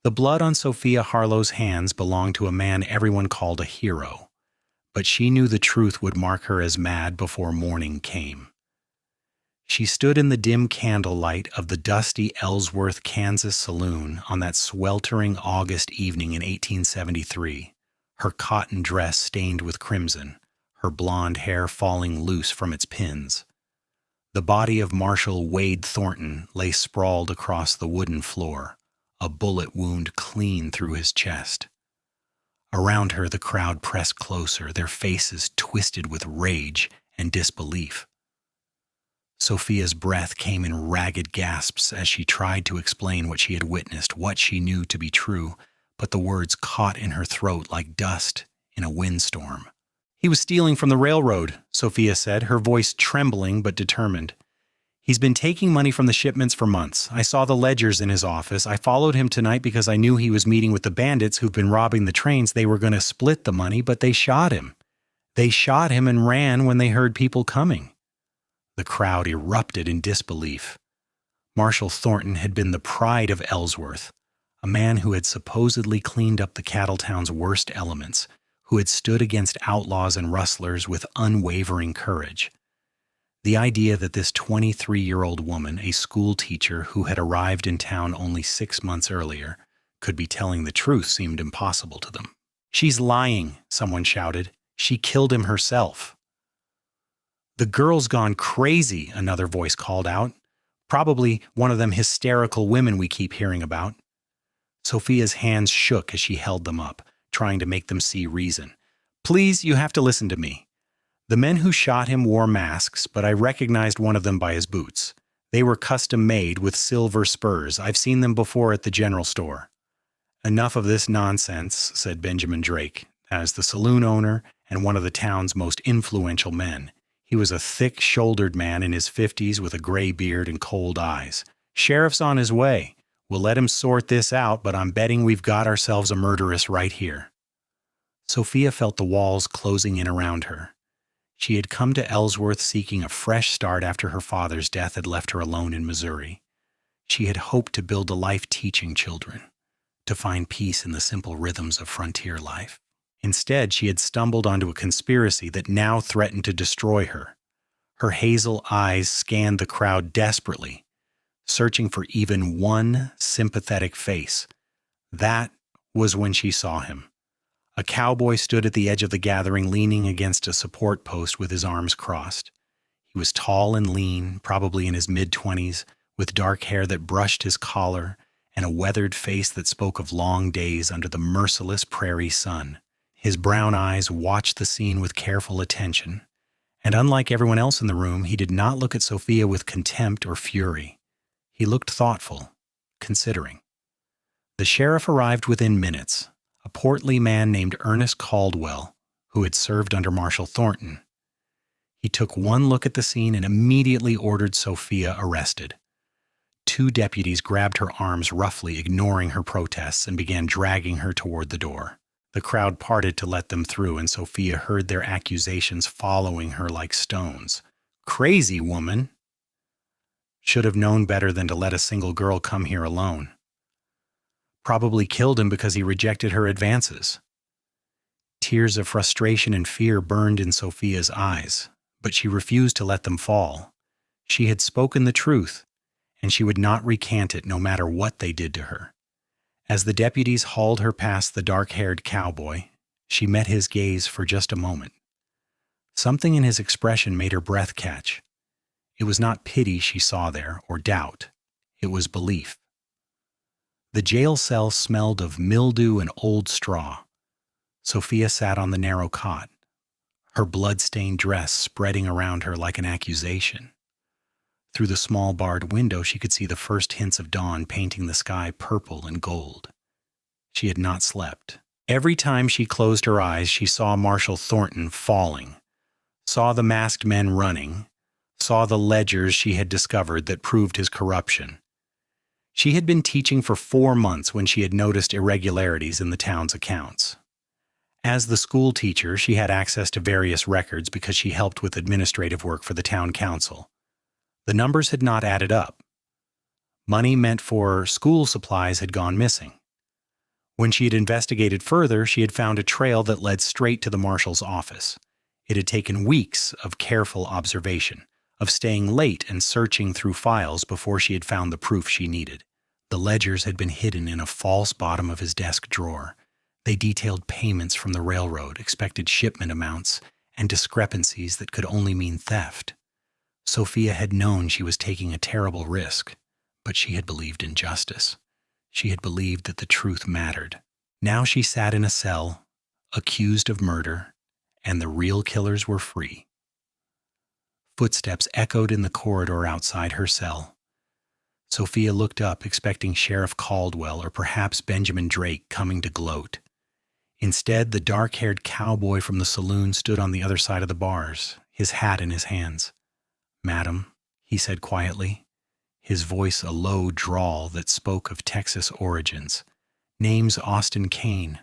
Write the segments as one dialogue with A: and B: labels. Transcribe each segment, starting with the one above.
A: The blood on Sophia Harlow's hands belonged to a man everyone called a hero, but she knew the truth would mark her as mad before morning came. She stood in the dim candlelight of the dusty Ellsworth, Kansas saloon on that sweltering August evening in 1873, her cotton dress stained with crimson, her blonde hair falling loose from its pins. The body of Marshal Wade Thornton lay sprawled across the wooden floor, a bullet wound clean through his chest. Around her the crowd pressed closer, their faces twisted with rage and disbelief. Sophia's breath came in ragged gasps as she tried to explain what she had witnessed, what she knew to be true, but the words caught in her throat like dust in a windstorm. "He was stealing from the railroad," Sophia said, her voice trembling but determined. "He's been taking money from the shipments for months. I saw the ledgers in his office. I followed him tonight because I knew he was meeting with the bandits who've been robbing the trains. They were going to split the money, but they shot him. They shot him and ran when they heard people coming." The crowd erupted in disbelief. Marshal Thornton had been the pride of Ellsworth, a man who had supposedly cleaned up the cattle town's worst elements, who had stood against outlaws and rustlers with unwavering courage. The idea that this 23-year-old woman, a schoolteacher who had arrived in town only 6 months earlier, could be telling the truth seemed impossible to them. "She's lying," someone shouted. "She killed him herself." "The girl's gone crazy," another voice called out. "Probably one of them hysterical women we keep hearing about." Sophia's hands shook as she held them up, trying to make them see reason. "Please, you have to listen to me. The men who shot him wore masks, but I recognized one of them by his boots. They were custom-made with silver spurs. I've seen them before at the general store." "Enough of this nonsense," said Benjamin Drake, as the saloon owner and one of the town's most influential men. He was a thick-shouldered man in his 50s with a gray beard and cold eyes. "Sheriff's on his way. We'll let him sort this out, but I'm betting we've got ourselves a murderess right here." Sophia felt the walls closing in around her. She had come to Ellsworth seeking a fresh start after her father's death had left her alone in Missouri. She had hoped to build a life teaching children, to find peace in the simple rhythms of frontier life. Instead, she had stumbled onto a conspiracy that now threatened to destroy her. Her hazel eyes scanned the crowd desperately, searching for even one sympathetic face. That was when she saw him. A cowboy stood at the edge of the gathering, leaning against a support post with his arms crossed. He was tall and lean, probably in his mid-20s, with dark hair that brushed his collar and a weathered face that spoke of long days under the merciless prairie sun. His brown eyes watched the scene with careful attention, and unlike everyone else in the room, he did not look at Sophia with contempt or fury. He looked thoughtful, considering. The sheriff arrived within minutes, a portly man named Ernest Caldwell, who had served under Marshal Thornton. He took one look at the scene and immediately ordered Sophia arrested. 2 deputies grabbed her arms roughly, ignoring her protests, and began dragging her toward the door. The crowd parted to let them through, and Sophia heard their accusations following her like stones. "Crazy woman! Should have known better than to let a single girl come here alone. Probably killed him because he rejected her advances." Tears of frustration and fear burned in Sophia's eyes, but she refused to let them fall. She had spoken the truth, and she would not recant it no matter what they did to her. As the deputies hauled her past the dark-haired cowboy, she met his gaze for just a moment. Something in his expression made her breath catch. It was not pity she saw there, or doubt. It was belief. The jail cell smelled of mildew and old straw. Sophia sat on the narrow cot, her blood-stained dress spreading around her like an accusation. Through the small barred window, she could see the first hints of dawn painting the sky purple and gold. She had not slept. Every time she closed her eyes, she saw Marshal Thornton falling, saw the masked men running, saw the ledgers she had discovered that proved his corruption. She had been teaching for 4 months when she had noticed irregularities in the town's accounts. As the school teacher, she had access to various records because she helped with administrative work for the town council. The numbers had not added up. Money meant for school supplies had gone missing. When she had investigated further, she had found a trail that led straight to the marshal's office. It had taken weeks of careful observation, of staying late and searching through files before she had found the proof she needed. The ledgers had been hidden in a false bottom of his desk drawer. They detailed payments from the railroad, expected shipment amounts, and discrepancies that could only mean theft. Sophia had known she was taking a terrible risk, but she had believed in justice. She had believed that the truth mattered. Now she sat in a cell, accused of murder, and the real killers were free. Footsteps echoed in the corridor outside her cell. Sophia looked up, expecting Sheriff Caldwell or perhaps Benjamin Drake coming to gloat. Instead, the dark-haired cowboy from the saloon stood on the other side of the bars, his hat in his hands. "Madam," he said quietly, his voice a low drawl that spoke of Texas origins. "Name's Austin Kane.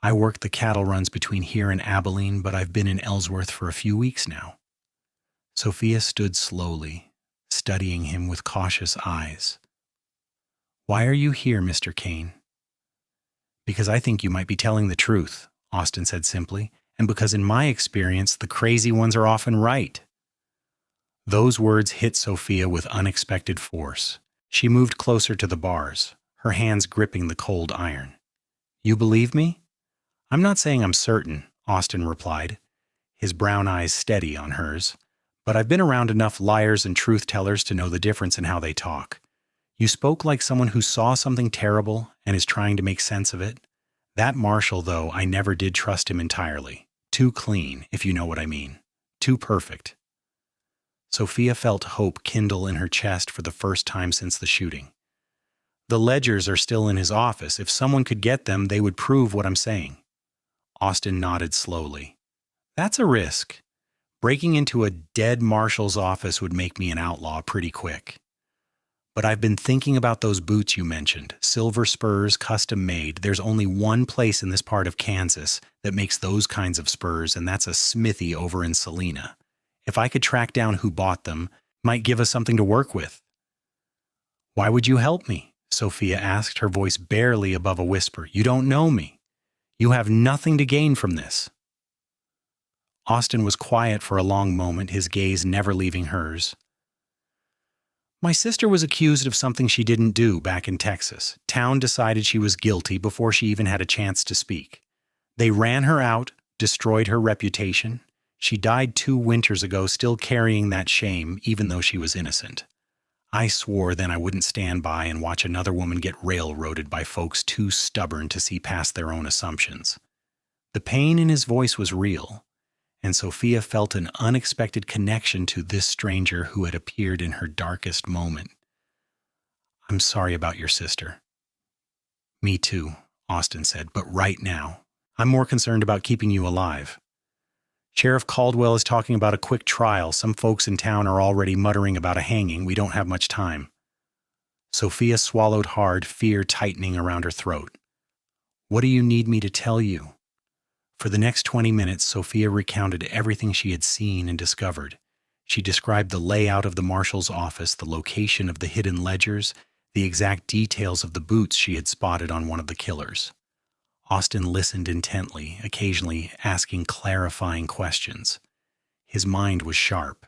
A: I work the cattle runs between here and Abilene, but I've been in Ellsworth for a few weeks now." Sophia stood slowly, studying him with cautious eyes. "Why are you here, Mr. Kane?" "Because I think you might be telling the truth," Austin said simply, "and because in my experience, the crazy ones are often right." Those words hit Sophia with unexpected force. She moved closer to the bars, her hands gripping the cold iron. "You believe me?" "I'm not saying I'm certain," Austin replied, his brown eyes steady on hers, "but I've been around enough liars and truth-tellers to know the difference in how they talk. You spoke like someone who saw something terrible and is trying to make sense of it. That Marshal, though, I never did trust him entirely. Too clean, if you know what I mean. Too perfect." Sophia felt hope kindle in her chest for the first time since the shooting. "The ledgers are still in his office. If someone could get them, they would prove what I'm saying." Austin nodded slowly. "That's a risk. Breaking into a dead Marshal's office would make me an outlaw pretty quick. But I've been thinking about those boots you mentioned, silver spurs, custom made. There's only one place in this part of Kansas that makes those kinds of spurs, and that's a smithy over in Salina. If I could track down who bought them, might give us something to work with." "Why would you help me?" Sophia asked, her voice barely above a whisper. "You don't know me. You have nothing to gain from this." Austin was quiet for a long moment, his gaze never leaving hers. "My sister was accused of something she didn't do back in Texas. Town decided she was guilty before she even had a chance to speak. They ran her out, destroyed her reputation. She died 2 winters ago, still carrying that shame, even though she was innocent. I swore then I wouldn't stand by and watch another woman get railroaded by folks too stubborn to see past their own assumptions." The pain in his voice was real, and Sophia felt an unexpected connection to this stranger who had appeared in her darkest moment. "I'm sorry about your sister." "Me too," Austin said, "but right now, I'm more concerned about keeping you alive. Sheriff Caldwell is talking about a quick trial. Some folks in town are already muttering about a hanging. We don't have much time." Sophia swallowed hard, fear tightening around her throat. "What do you need me to tell you?" For the next 20 minutes, Sophia recounted everything she had seen and discovered. She described the layout of the Marshal's office, the location of the hidden ledgers, the exact details of the boots she had spotted on one of the killers. Austin listened intently, occasionally asking clarifying questions. His mind was sharp,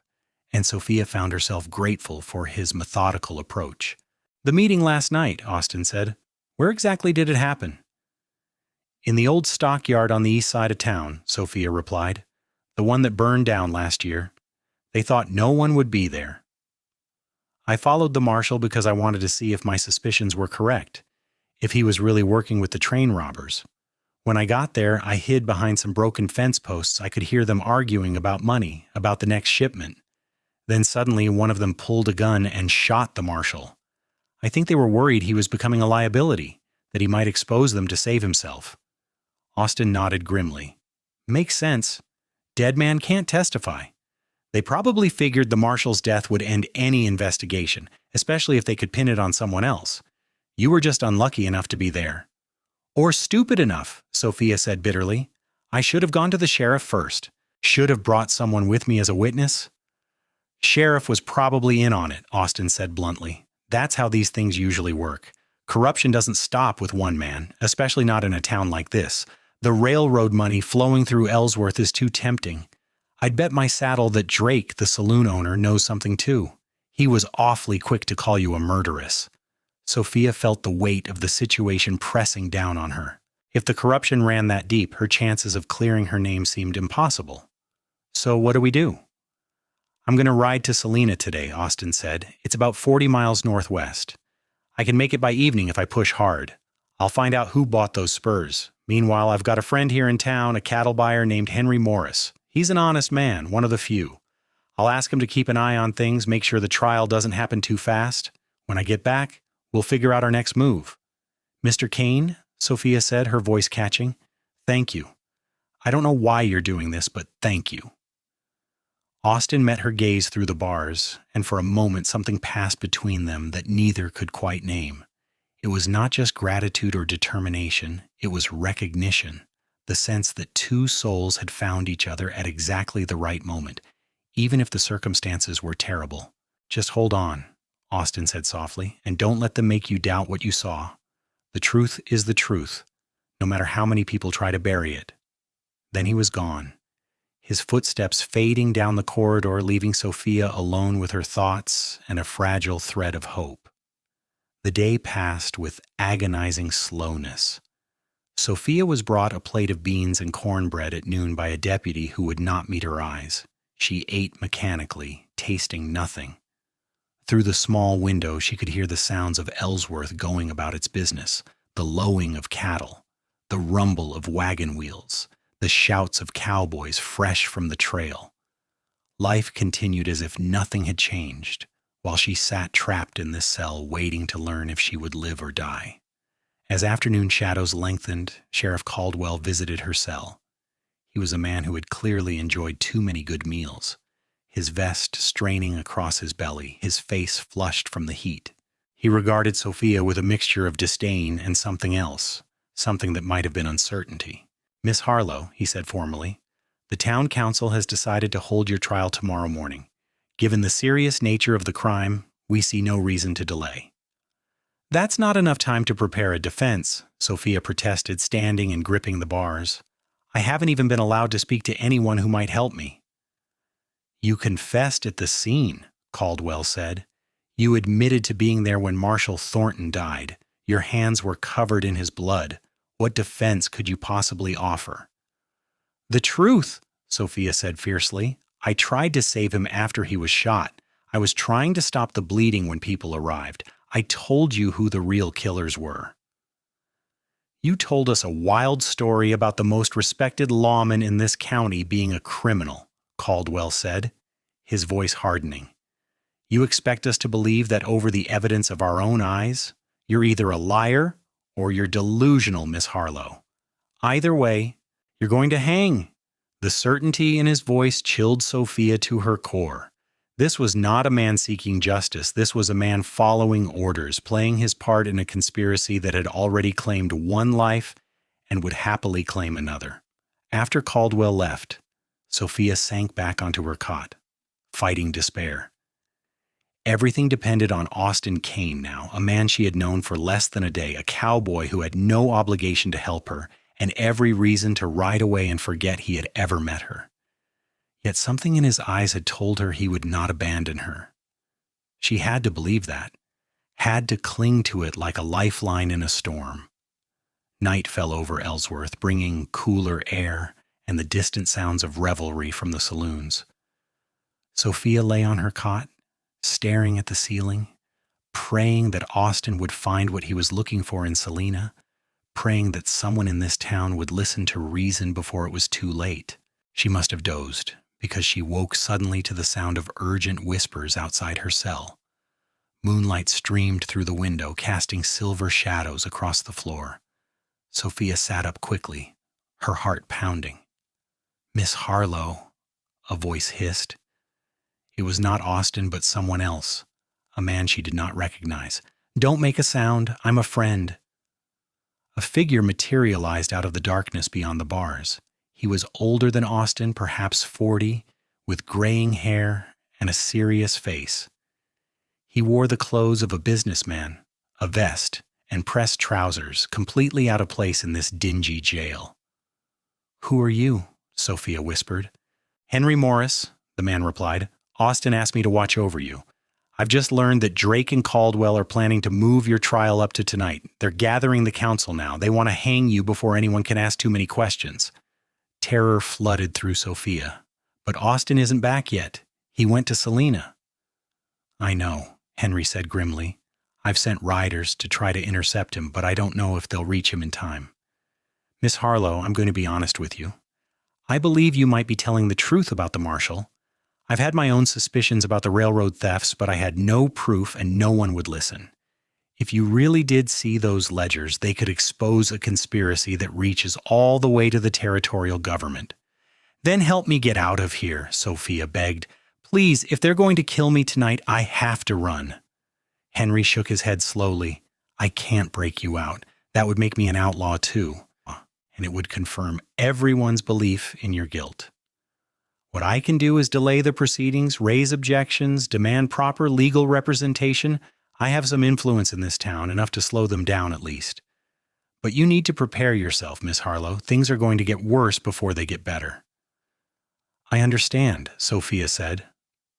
A: and Sophia found herself grateful for his methodical approach. "The meeting last night," Austin said. "Where exactly did it happen?" "In the old stockyard on the east side of town," Sophia replied. "The one that burned down last year. They thought no one would be there. I followed the Marshal because I wanted to see if my suspicions were correct, if he was really working with the train robbers. When I got there, I hid behind some broken fence posts. I could hear them arguing about money, about the next shipment. Then suddenly one of them pulled a gun and shot the Marshal. I think they were worried he was becoming a liability, that he might expose them to save himself." Austin nodded grimly. "Makes sense. Dead man can't testify. They probably figured the Marshal's death would end any investigation, especially if they could pin it on someone else. You were just unlucky enough to be there." "Or stupid enough," Sophia said bitterly. "I should have gone to the sheriff first. Should have brought someone with me as a witness." "Sheriff was probably in on it," Austin said bluntly. "That's how these things usually work. Corruption doesn't stop with one man, especially not in a town like this. The railroad money flowing through Ellsworth is too tempting. I'd bet my saddle that Drake, the saloon owner, knows something too. He was awfully quick to call you a murderess." Sophia felt the weight of the situation pressing down on her. If the corruption ran that deep, her chances of clearing her name seemed impossible. "So what do we do?" "I'm going to ride to Salina today," Austin said. "It's about 40 miles northwest. I can make it by evening if I push hard. I'll find out who bought those spurs. Meanwhile, I've got a friend here in town, a cattle buyer named Henry Morris. He's an honest man, one of the few. I'll ask him to keep an eye on things, make sure the trial doesn't happen too fast. When I get back, we'll figure out our next move." "Mr. Kane," Sophia said, her voice catching. "Thank you. I don't know why you're doing this, but thank you." Austin met her gaze through the bars, and for a moment something passed between them that neither could quite name. It was not just gratitude or determination, it was recognition, the sense that two souls had found each other at exactly the right moment, even if the circumstances were terrible. "Just hold on," Austin said softly, "and don't let them make you doubt what you saw. The truth is the truth, no matter how many people try to bury it." Then he was gone, his footsteps fading down the corridor, leaving Sophia alone with her thoughts and a fragile thread of hope. The day passed with agonizing slowness. Sophia was brought a plate of beans and cornbread at noon by a deputy who would not meet her eyes. She ate mechanically, tasting nothing. Through the small window, she could hear the sounds of Ellsworth going about its business, the lowing of cattle, the rumble of wagon wheels, the shouts of cowboys fresh from the trail. Life continued as if nothing had changed, while she sat trapped in this cell waiting to learn if she would live or die. As afternoon shadows lengthened, Sheriff Caldwell visited her cell. He was a man who had clearly enjoyed too many good meals, his vest straining across his belly, his face flushed from the heat. He regarded Sophia with a mixture of disdain and something else, something that might have been uncertainty. "Miss Harlow," he said formally, "the town council has decided to hold your trial tomorrow morning. Given the serious nature of the crime, we see no reason to delay." "That's not enough time to prepare a defense," Sophia protested, standing and gripping the bars. "I haven't even been allowed to speak to anyone who might help me." "You confessed at the scene," Caldwell said. "You admitted to being there when Marshal Thornton died. Your hands were covered in his blood. What defense could you possibly offer?" "The truth," Sophia said fiercely. "I tried to save him after he was shot. I was trying to stop the bleeding when people arrived. I told you who the real killers were." "You told us a wild story about the most respected lawman in this county being a criminal," Caldwell said, his voice hardening. "You expect us to believe that over the evidence of our own eyes? You're either a liar or you're delusional, Miss Harlow. Either way, you're going to hang." The certainty in his voice chilled Sophia to her core. This was not a man seeking justice. This was a man following orders, playing his part in a conspiracy that had already claimed one life and would happily claim another. After Caldwell left, Sophia sank back onto her cot, fighting despair. Everything depended on Austin Kane now, a man she had known for less than a day, a cowboy who had no obligation to help her, and every reason to ride away and forget he had ever met her. Yet something in his eyes had told her he would not abandon her. She had to believe that, had to cling to it like a lifeline in a storm. Night fell over Ellsworth, bringing cooler air and the distant sounds of revelry from the saloons. Sophia lay on her cot, staring at the ceiling, praying that Austin would find what he was looking for in Salina, praying that someone in this town would listen to reason before it was too late. She must have dozed, because she woke suddenly to the sound of urgent whispers outside her cell. Moonlight streamed through the window, casting silver shadows across the floor. Sophia sat up quickly, her heart pounding. "Miss Harlow," a voice hissed. It was not Austin, but someone else, a man she did not recognize. "Don't make a sound. I'm a friend." A figure materialized out of the darkness beyond the bars. He was older than Austin, perhaps 40, with graying hair and a serious face. He wore the clothes of a businessman, a vest and pressed trousers, completely out of place in this dingy jail. "Who are you?" Sophia whispered. "Henry Morris," the man replied. "Austin asked me to watch over you. I've just learned that Drake and Caldwell are planning to move your trial up to tonight. They're gathering the council now. They want to hang you before anyone can ask too many questions." Terror flooded through Sophia. "But Austin isn't back yet. He went to Selena." "I know," Henry said grimly. "I've sent riders to try to intercept him, but I don't know if they'll reach him in time. Miss Harlow, I'm going to be honest with you. I believe you might be telling the truth about the Marshal. I've had my own suspicions about the railroad thefts, but I had no proof and no one would listen. If you really did see those ledgers, they could expose a conspiracy that reaches all the way to the territorial government." "Then help me get out of here," Sophia begged. "Please, if they're going to kill me tonight, I have to run." Henry shook his head slowly. "I can't break you out. That would make me an outlaw too, and it would confirm everyone's belief in your guilt. What I can do is delay the proceedings, raise objections, demand proper legal representation. I have some influence in this town, enough to slow them down at least. But you need to prepare yourself, Miss Harlow. Things are going to get worse before they get better." "I understand," Sophia said,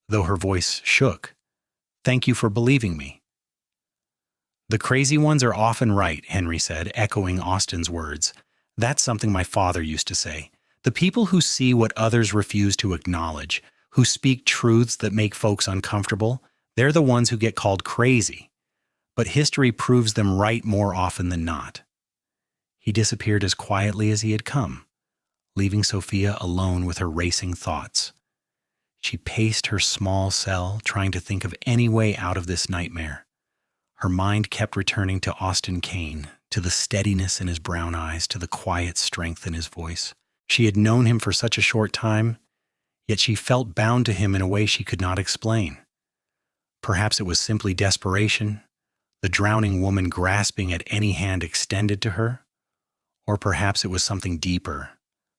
A: though her voice shook. "Thank you for believing me." "The crazy ones are often right," Henry said, echoing Austin's words. "That's something my father used to say. The people who see what others refuse to acknowledge, who speak truths that make folks uncomfortable, they're the ones who get called crazy. But history proves them right more often than not." He disappeared as quietly as he had come, leaving Sophia alone with her racing thoughts. She paced her small cell, trying to think of any way out of this nightmare. Her mind kept returning to Austin Kane, to the steadiness in his brown eyes, to the quiet strength in his voice. She had known him for such a short time, yet she felt bound to him in a way she could not explain. Perhaps it was simply desperation, the drowning woman grasping at any hand extended to her, or perhaps it was something deeper,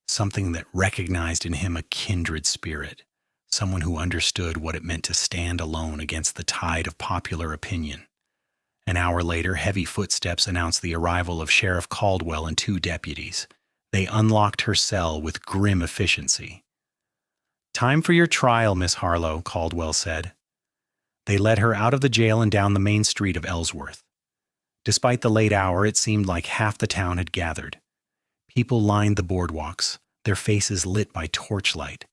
A: something that recognized in him a kindred spirit, someone who understood what it meant to stand alone against the tide of popular opinion. An hour later, heavy footsteps announced the arrival of Sheriff Caldwell and 2 deputies. They unlocked her cell with grim efficiency. "Time for your trial, Miss Harlow," Caldwell said. They led her out of the jail and down the main street of Ellsworth. Despite the late hour, it seemed like half the town had gathered. People lined the boardwalks, their faces lit by torchlight,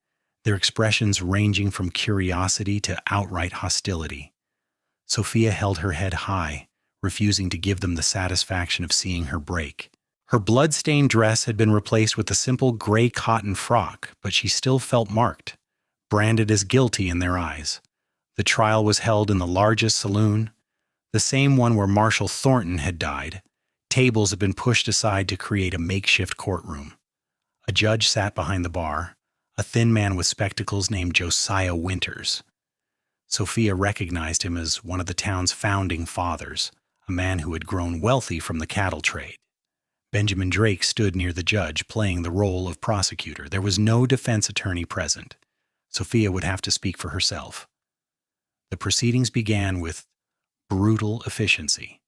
A: their expressions ranging from curiosity to outright hostility. Sophia held her head high, refusing to give them the satisfaction of seeing her break. Her blood-stained dress had been replaced with a simple gray cotton frock, but she still felt marked, branded as guilty in their eyes. The trial was held in the largest saloon, the same one where Marshal Thornton had died. Tables had been pushed aside to create a makeshift courtroom. A judge sat behind the bar, a thin man with spectacles named Josiah Winters. Sophia recognized him as one of the town's founding fathers, a man who had grown wealthy from the cattle trade. Benjamin Drake stood near the judge, playing the role of prosecutor. There was no defense attorney present. Sophia would have to speak for herself. The proceedings began with brutal efficiency.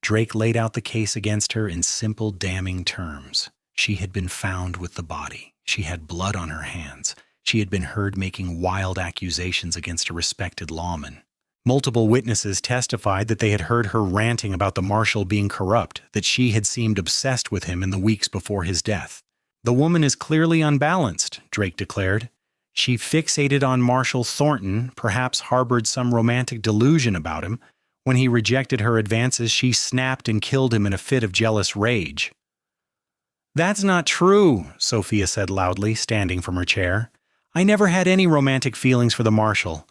A: Drake laid out the case against her in simple, damning terms. She had been found with the body. She had blood on her hands. She had been heard making wild accusations against a respected lawman. Multiple witnesses testified that they had heard her ranting about the Marshal being corrupt, that she had seemed obsessed with him in the weeks before his death. "The woman is clearly unbalanced," Drake declared. "She fixated on Marshal Thornton, perhaps harbored some romantic delusion about him. When he rejected her advances, she snapped and killed him in a fit of jealous rage." "That's not true," Sophia said loudly, standing from her chair. "I never had any romantic feelings for the Marshal.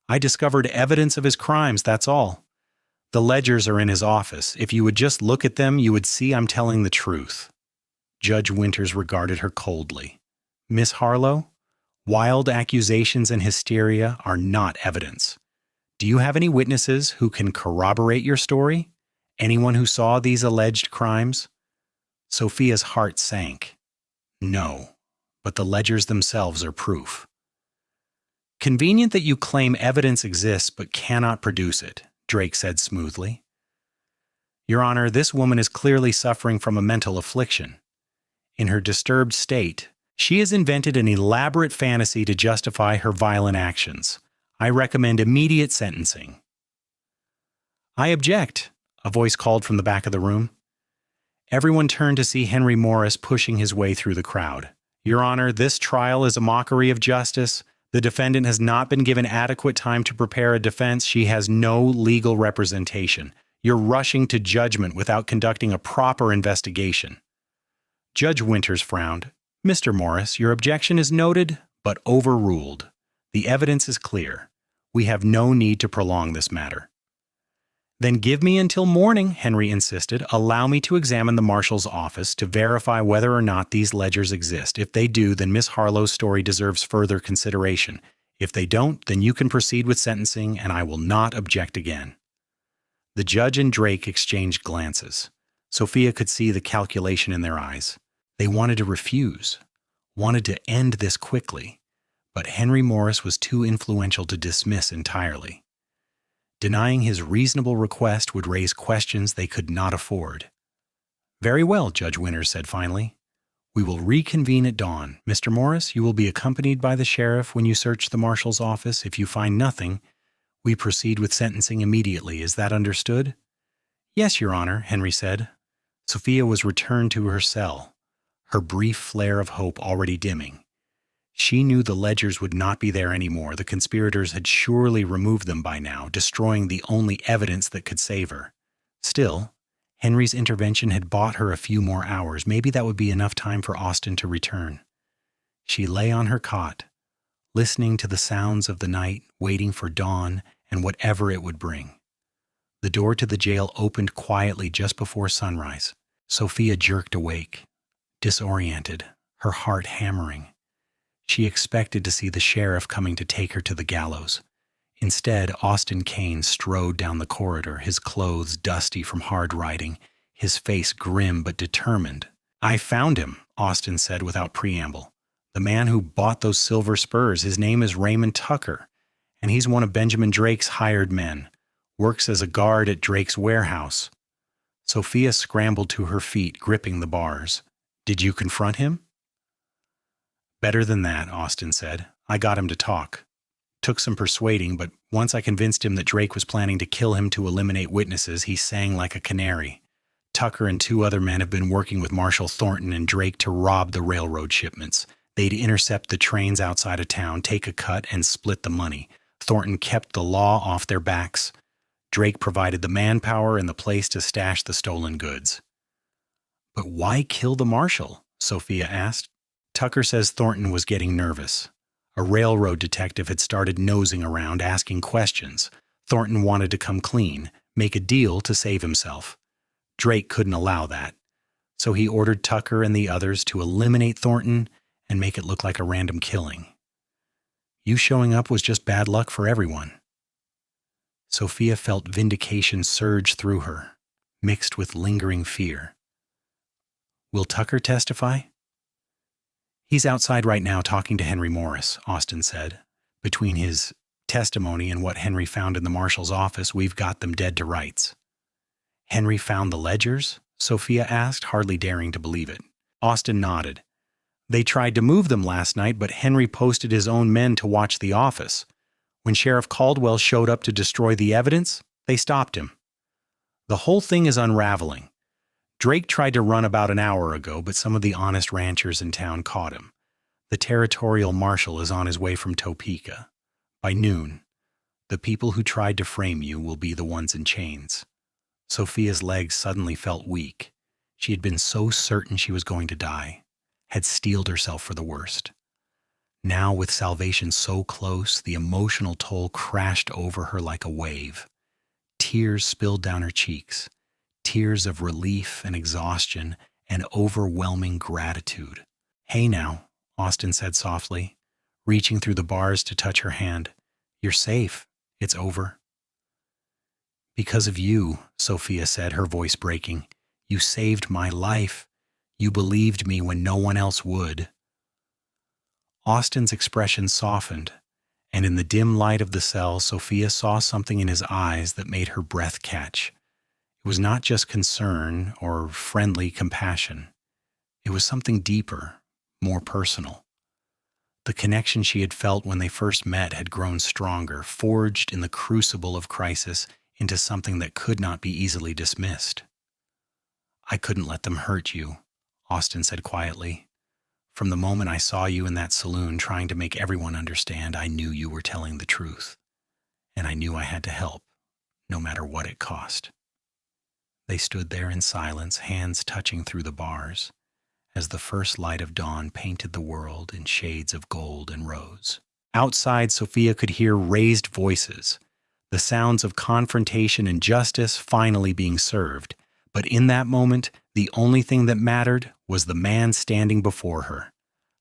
A: I discovered evidence of his crimes, that's all. The ledgers are in his office. If you would just look at them, you would see I'm telling the truth." Judge Winters regarded her coldly. "Miss Harlow, wild accusations and hysteria are not evidence. Do you have any witnesses who can corroborate your story? Anyone who saw these alleged crimes?" Sophia's heart sank. "No, but the ledgers themselves are proof." "Convenient that you claim evidence exists but cannot produce it," Drake said smoothly. Your Honor, this woman is clearly suffering from a mental affliction. In her disturbed state, she has invented an elaborate fantasy to justify her violent actions. I recommend immediate sentencing." "I object," a voice called from the back of the room. Everyone turned to see Henry Morris pushing his way through the crowd. "Your Honor, this trial is a mockery of justice. The defendant has not been given adequate time to prepare a defense. She has no legal representation. You're rushing to judgment without conducting a proper investigation." Judge Winters frowned. "Mr. Morris, your objection is noted, but overruled. The evidence is clear. We have no need to prolong this matter." "Then give me until morning," Henry insisted. "Allow me to examine the marshal's office to verify whether or not these ledgers exist. If they do, then Miss Harlow's story deserves further consideration. If they don't, then you can proceed with sentencing, and I will not object again." The judge and Drake exchanged glances. Sophia could see the calculation in their eyes. They wanted to refuse, wanted to end this quickly, but Henry Morris was too influential to dismiss entirely. Denying his reasonable request would raise questions they could not afford. "Very well," Judge Winters said finally. "We will reconvene at dawn. Mr. Morris, you will be accompanied by the sheriff when you search the marshal's office. If you find nothing, we proceed with sentencing immediately. Is that understood?" "Yes, Your Honor," Henry said. Sophia was returned to her cell, her brief flare of hope already dimming. She knew the ledgers would not be there anymore. The conspirators had surely removed them by now, destroying the only evidence that could save her. Still, Henry's intervention had bought her a few more hours. Maybe that would be enough time for Austin to return. She lay on her cot, listening to the sounds of the night, waiting for dawn and whatever it would bring. The door to the jail opened quietly just before sunrise. Sophia jerked awake, disoriented, her heart hammering. She expected to see the sheriff coming to take her to the gallows. Instead, Austin Kane strode down the corridor, his clothes dusty from hard riding, his face grim but determined. "I found him," Austin said without preamble. "The man who bought those silver spurs. His name is Raymond Tucker, and he's one of Benjamin Drake's hired men. Works as a guard at Drake's warehouse." Sophia scrambled to her feet, gripping the bars. "Did you confront him?" "Better than that," Austin said. "I got him to talk. Took some persuading, but once I convinced him that Drake was planning to kill him to eliminate witnesses, he sang like a canary. Tucker and 2 other men have been working with Marshal Thornton and Drake to rob the railroad shipments. They'd intercept the trains outside of town, take a cut, and split the money. Thornton kept the law off their backs. Drake provided the manpower and the place to stash the stolen goods." "But why kill the marshal?" Sophia asked. "Tucker says Thornton was getting nervous. A railroad detective had started nosing around, asking questions. Thornton wanted to come clean, make a deal to save himself. Drake couldn't allow that. So he ordered Tucker and the others to eliminate Thornton and make it look like a random killing. You showing up was just bad luck for everyone." Sophia felt vindication surge through her, mixed with lingering fear. "Will Tucker testify?" "He's outside right now talking to Henry Morris," Austin said. "Between his testimony and what Henry found in the marshal's office, we've got them dead to rights." "Henry found the ledgers?" Sophia asked, hardly daring to believe it. Austin nodded. "They tried to move them last night, but Henry posted his own men to watch the office. When Sheriff Caldwell showed up to destroy the evidence, they stopped him. The whole thing is unraveling. Drake tried to run about an hour ago, but some of the honest ranchers in town caught him. The territorial marshal is on his way from Topeka. By noon, the people who tried to frame you will be the ones in chains." Sophia's legs suddenly felt weak. She had been so certain she was going to die, had steeled herself for the worst. Now, with salvation so close, the emotional toll crashed over her like a wave. Tears spilled down her cheeks, tears of relief and exhaustion and overwhelming gratitude. "Hey now," Austin said softly, reaching through the bars to touch her hand. "You're safe. It's over." "Because of you," Sophia said, her voice breaking. "You saved my life. You believed me when no one else would." Austin's expression softened, and in the dim light of the cell, Sophia saw something in his eyes that made her breath catch. It was not just concern or friendly compassion. It was something deeper, more personal. The connection she had felt when they first met had grown stronger, forged in the crucible of crisis into something that could not be easily dismissed. "I couldn't let them hurt you," Austin said quietly. "From the moment I saw you in that saloon trying to make everyone understand, I knew you were telling the truth. And I knew I had to help, no matter what it cost." They stood there in silence, hands touching through the bars, as the first light of dawn painted the world in shades of gold and rose. Outside, Sophia could hear raised voices, the sounds of confrontation and justice finally being served. But in that moment, the only thing that mattered was the man standing before her,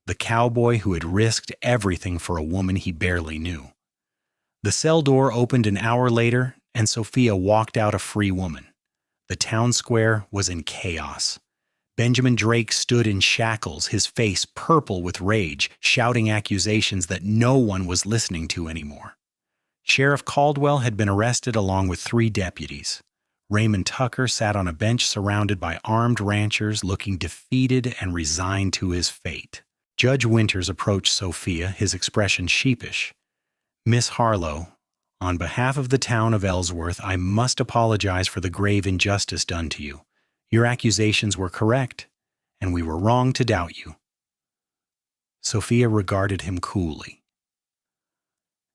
A: the cowboy who had risked everything for a woman he barely knew. The cell door opened an hour later, and Sophia walked out a free woman. The town square was in chaos. Benjamin Drake stood in shackles, his face purple with rage, shouting accusations that no one was listening to anymore. Sheriff Caldwell had been arrested along with 3 deputies. Raymond Tucker sat on a bench surrounded by armed ranchers, looking defeated and resigned to his fate. Judge Winters approached Sophia, his expression sheepish. "Miss Harlow, on behalf of the town of Ellsworth, I must apologize for the grave injustice done to you. Your accusations were correct, and we were wrong to doubt you." Sophia regarded him coolly.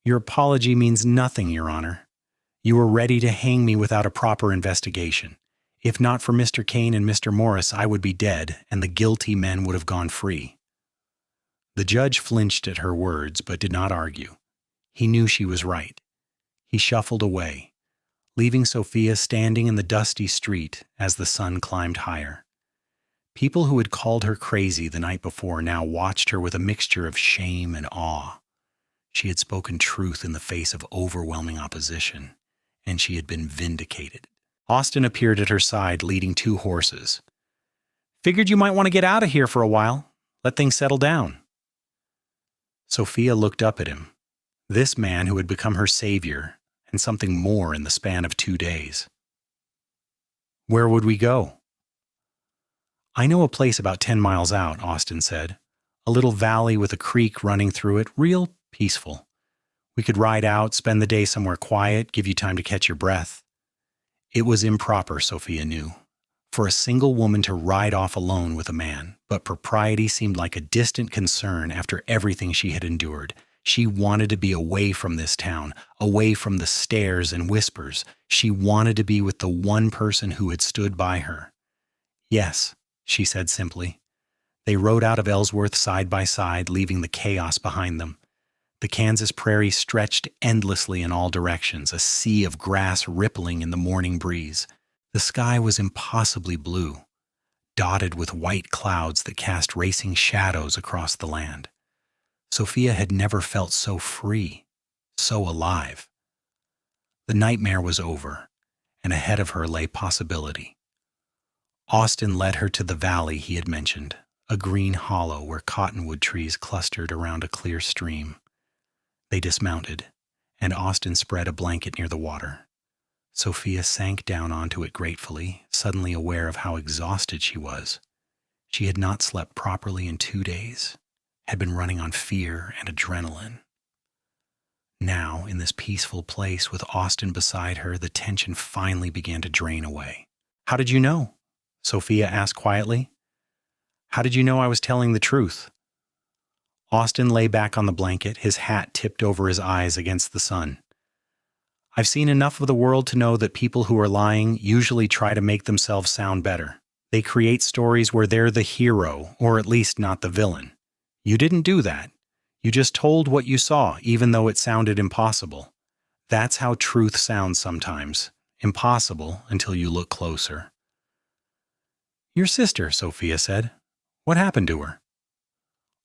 A: "Your apology means nothing, Your Honor. You were ready to hang me without a proper investigation. If not for Mr. Kane and Mr. Morris, I would be dead, and the guilty men would have gone free." The judge flinched at her words, but did not argue. He knew she was right. He shuffled away, leaving Sophia standing in the dusty street as the sun climbed higher. People who had called her crazy the night before now watched her with a mixture of shame and awe. She had spoken truth in the face of overwhelming opposition, and she had been vindicated. Austin appeared at her side, leading 2 horses. "Figured you might want to get out of here for a while. Let things settle down." Sophia looked up at him, this man who had become her savior, and something more in the span of 2 days. "Where would we go?" "I know a place about 10 miles out," Austin said. "A little valley with a creek running through it, real peaceful. We could ride out, spend the day somewhere quiet, give you time to catch your breath." It was improper, Sophia knew, for a single woman to ride off alone with a man, but propriety seemed like a distant concern after everything she had endured. She wanted to be away from this town, away from the stares and whispers. She wanted to be with the one person who had stood by her. "Yes," she said simply. They rode out of Ellsworth side by side, leaving the chaos behind them. The Kansas prairie stretched endlessly in all directions, a sea of grass rippling in the morning breeze. The sky was impossibly blue, dotted with white clouds that cast racing shadows across the land. Sophia had never felt so free, so alive. The nightmare was over, and ahead of her lay possibility. Austin led her to the valley he had mentioned, a green hollow where cottonwood trees clustered around a clear stream. They dismounted, and Austin spread a blanket near the water. Sophia sank down onto it gratefully, suddenly aware of how exhausted she was. She had not slept properly in 2 days, had been running on fear and adrenaline. Now, in this peaceful place with Austin beside her, the tension finally began to drain away. "How did you know?" Sophia asked quietly. "How did you know I was telling the truth?" Austin lay back on the blanket, his hat tipped over his eyes against the sun. "I've seen enough of the world to know that people who are lying usually try to make themselves sound better. They create stories where they're the hero, or at least not the villain. You didn't do that. You just told what you saw, even though it sounded impossible. That's how truth sounds sometimes. Impossible until you look closer." "Your sister," Sophia said. "What happened to her?"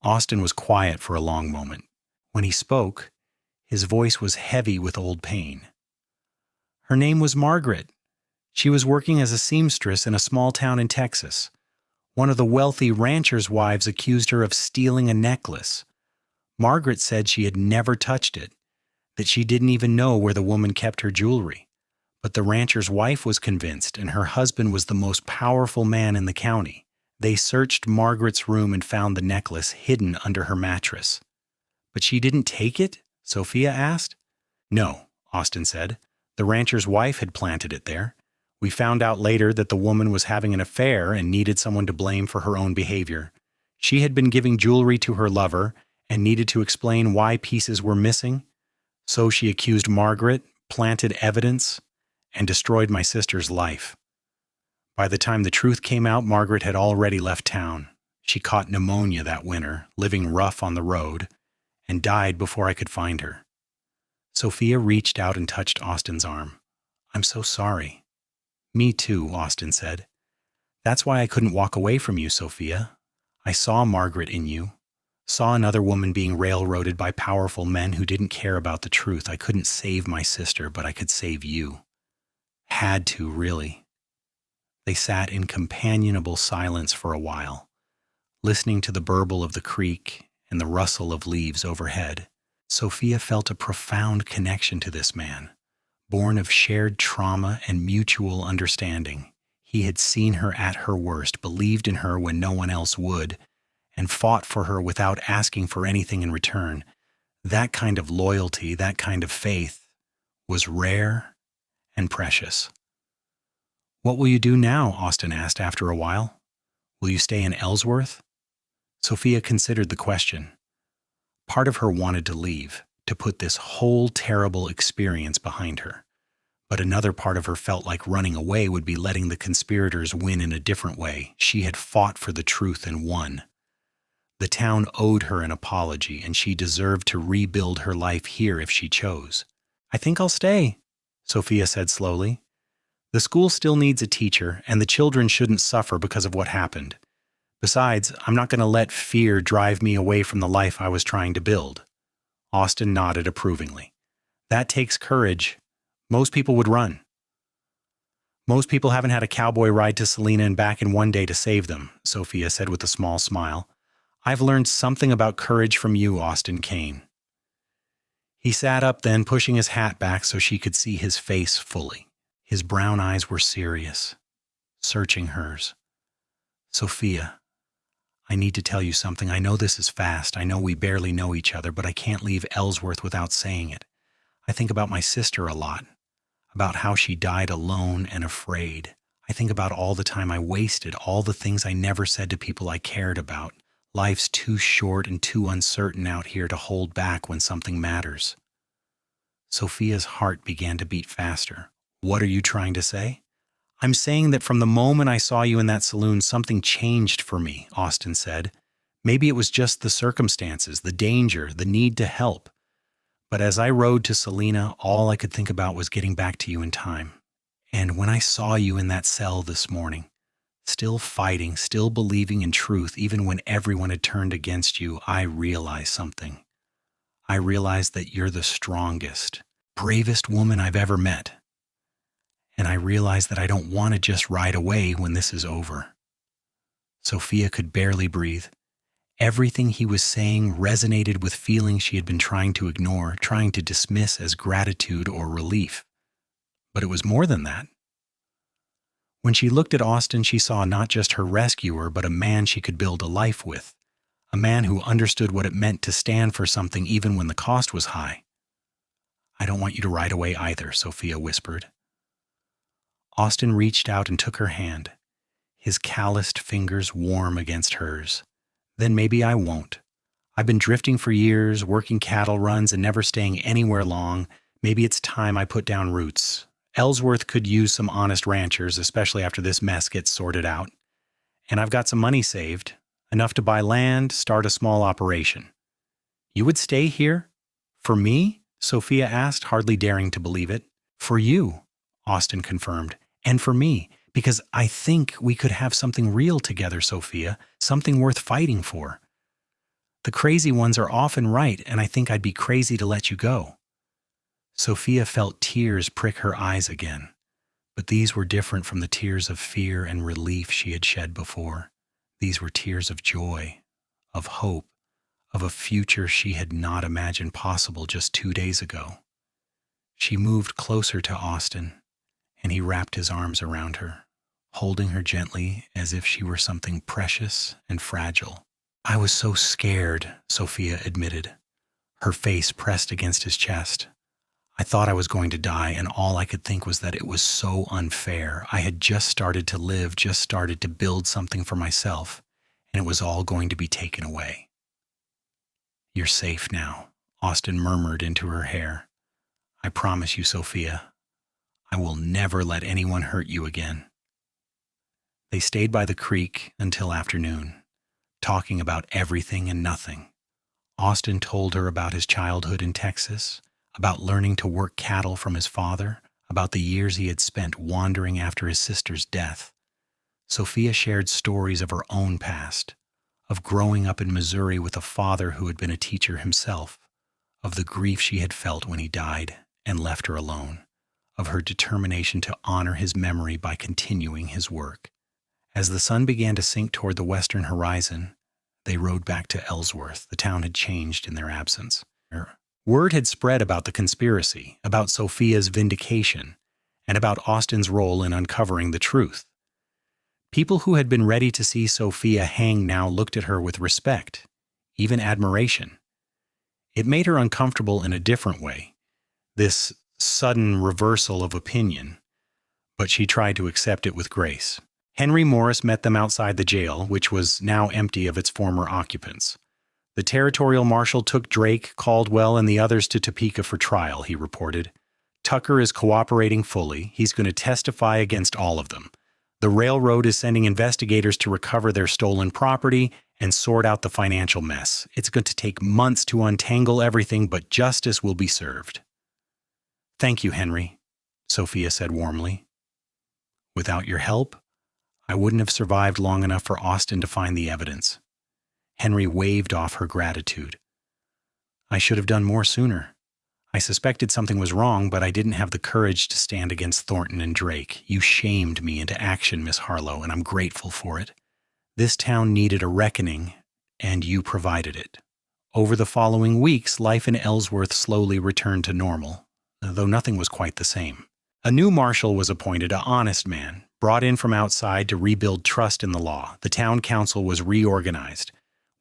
A: Austin was quiet for a long moment. When he spoke, his voice was heavy with old pain. "Her name was Margaret. She was working as a seamstress in a small town in Texas. One of the wealthy ranchers' wives accused her of stealing a necklace. Margaret said she had never touched it, that she didn't even know where the woman kept her jewelry. But the rancher's wife was convinced, and her husband was the most powerful man in the county. They searched Margaret's room and found the necklace hidden under her mattress. "But she didn't take it?" Sophia asked. "No," Austin said. "The rancher's wife had planted it there. We found out later that the woman was having an affair and needed someone to blame for her own behavior. She had been giving jewelry to her lover and needed to explain why pieces were missing. So she accused Margaret, planted evidence, and destroyed my sister's life. By the time the truth came out, Margaret had already left town. She caught pneumonia that winter, living rough on the road, and died before I could find her." Sophia reached out and touched Austin's arm. "I'm so sorry." "Me too," Austin said. "That's why I couldn't walk away from you, Sophia. I saw Margaret in you, saw another woman being railroaded by powerful men who didn't care about the truth. I couldn't save my sister, but I could save you. Had to, really." They sat in companionable silence for a while, listening to the burble of the creek and the rustle of leaves overhead. Sophia felt a profound connection to this man, born of shared trauma and mutual understanding. He had seen her at her worst, believed in her when no one else would, and fought for her without asking for anything in return. That kind of loyalty, that kind of faith, was rare and precious. "What will you do now?" Austin asked after a while. "Will you stay in Ellsworth?" Sophia considered the question. Part of her wanted to leave, to put this whole terrible experience behind her. But another part of her felt like running away would be letting the conspirators win in a different way. She had fought for the truth and won. The town owed her an apology, and she deserved to rebuild her life here if she chose. "I think I'll stay," Sophia said slowly. "The school still needs a teacher, and the children shouldn't suffer because of what happened. Besides, I'm not going to let fear drive me away from the life I was trying to build." Austin nodded approvingly. "That takes courage. Most people would run." "Most people haven't had a cowboy ride to Salina and back in one day to save them," Sophia said with a small smile. "I've learned something about courage from you, Austin Kane." He sat up then, pushing his hat back so she could see his face fully. His brown eyes were serious, searching hers. "Sophia, I need to tell you something. I know this is fast. I know we barely know each other, but I can't leave Ellsworth without saying it. I think about my sister a lot, about how she died alone and afraid. I think about all the time I wasted, all the things I never said to people I cared about. Life's too short and too uncertain out here to hold back when something matters." Sophia's heart began to beat faster. "What are you trying to say?" "I'm saying that from the moment I saw you in that saloon, something changed for me," Austin said. "Maybe it was just the circumstances, the danger, the need to help. But as I rode to Salina, all I could think about was getting back to you in time. And when I saw you in that cell this morning, still fighting, still believing in truth, even when everyone had turned against you, I realized something. I realized that you're the strongest, bravest woman I've ever met. And I realized that I don't want to just ride away when this is over." Sophia could barely breathe. Everything he was saying resonated with feelings she had been trying to ignore, trying to dismiss as gratitude or relief. But it was more than that. When she looked at Austin, she saw not just her rescuer, but a man she could build a life with, a man who understood what it meant to stand for something even when the cost was high. "I don't want you to ride away either," Sophia whispered. Austin reached out and took her hand, his calloused fingers warm against hers. "Then maybe I won't. I've been drifting for years, working cattle runs and never staying anywhere long. Maybe it's time I put down roots. Ellsworth could use some honest ranchers, especially after this mess gets sorted out. And I've got some money saved, enough to buy land, start a small operation." "You would stay here? For me?" Sophia asked, hardly daring to believe it. "For you," Austin confirmed, "and for me, because I think we could have something real together, Sophia, something worth fighting for. The crazy ones are often right, and I think I'd be crazy to let you go." Sophia felt tears prick her eyes again, but these were different from the tears of fear and relief she had shed before. These were tears of joy, of hope, of a future she had not imagined possible just 2 days ago. She moved closer to Austin, and he wrapped his arms around her, holding her gently as if she were something precious and fragile. "I was so scared," Sophia admitted, her face pressed against his chest. "I thought I was going to die, and all I could think was that it was so unfair. I had just started to live, just started to build something for myself, and it was all going to be taken away." "You're safe now," Austin murmured into her hair. "I promise you, Sophia, I will never let anyone hurt you again." They stayed by the creek until afternoon, talking about everything and nothing. Austin told her about his childhood in Texas, about learning to work cattle from his father, about the years he had spent wandering after his sister's death. Sophia shared stories of her own past, of growing up in Missouri with a father who had been a teacher himself, of the grief she had felt when he died and left her alone, of her determination to honor his memory by continuing his work. As the sun began to sink toward the western horizon, they rode back to Ellsworth. The town had changed in their absence. Word had spread about the conspiracy, about Sophia's vindication, and about Austin's role in uncovering the truth. People who had been ready to see Sophia hang now looked at her with respect, even admiration. It made her uncomfortable in a different way, this sudden reversal of opinion, but she tried to accept it with grace. Henry Morris met them outside the jail, which was now empty of its former occupants. "The territorial marshal took Drake, Caldwell, and the others to Topeka for trial," he reported. "Tucker is cooperating fully. He's going to testify against all of them. The railroad is sending investigators to recover their stolen property and sort out the financial mess. It's going to take months to untangle everything, but justice will be served." "Thank you, Henry," Sophia said warmly. "Without your help, I wouldn't have survived long enough for Austin to find the evidence." Henry waved off her gratitude. "I should have done more sooner. I suspected something was wrong, but I didn't have the courage to stand against Thornton and Drake. You shamed me into action, Miss Harlow, and I'm grateful for it. This town needed a reckoning, and you provided it." Over the following weeks, life in Ellsworth slowly returned to normal, though nothing was quite the same. A new marshal was appointed, an honest man, brought in from outside to rebuild trust in the law. The town council was reorganized,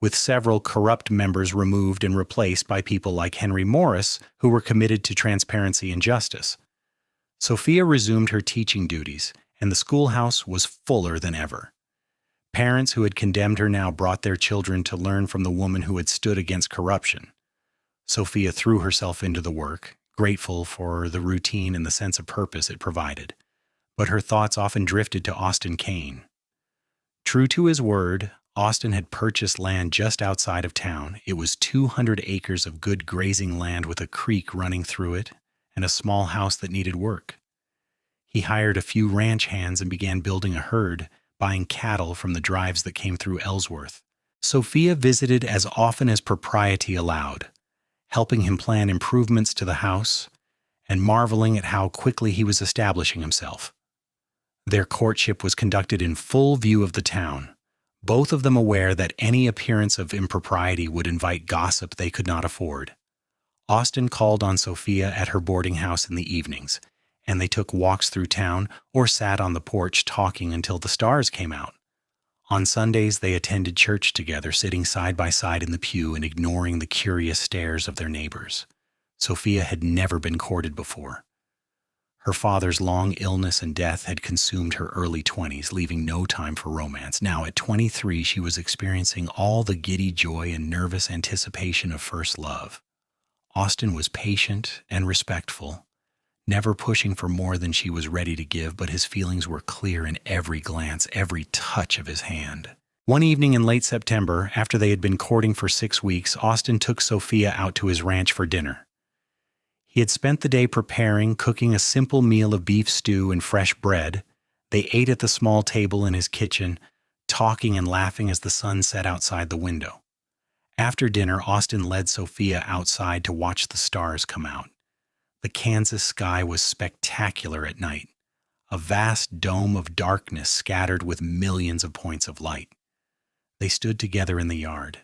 A: with several corrupt members removed and replaced by people like Henry Morris, who were committed to transparency and justice. Sophia resumed her teaching duties, and the schoolhouse was fuller than ever. Parents who had condemned her now brought their children to learn from the woman who had stood against corruption. Sophia threw herself into the work, grateful for the routine and the sense of purpose it provided. But her thoughts often drifted to Austin Kane. True to his word, Austin had purchased land just outside of town. It was 200 acres of good grazing land with a creek running through it and a small house that needed work. He hired a few ranch hands and began building a herd, buying cattle from the drives that came through Ellsworth. Sophia visited as often as propriety allowed, helping him plan improvements to the house and marveling at how quickly he was establishing himself. Their courtship was conducted in full view of the town, both of them aware that any appearance of impropriety would invite gossip they could not afford. Austin called on Sophia at her boarding house in the evenings, and they took walks through town or sat on the porch talking until the stars came out. On Sundays, they attended church together, sitting side by side in the pew and ignoring the curious stares of their neighbors. Sophia had never been courted before. Her father's long illness and death had consumed her early 20s, leaving no time for romance. Now, at 23, she was experiencing all the giddy joy and nervous anticipation of first love. Austin was patient and respectful, never pushing for more than she was ready to give, but his feelings were clear in every glance, every touch of his hand. One evening in late September, after they had been courting for 6 weeks, Austin took Sophia out to his ranch for dinner. He had spent the day preparing, cooking a simple meal of beef stew and fresh bread. They ate at the small table in his kitchen, talking and laughing as the sun set outside the window. After dinner, Austin led Sophia outside to watch the stars come out. The Kansas sky was spectacular at night, a vast dome of darkness scattered with millions of points of light. They stood together in the yard,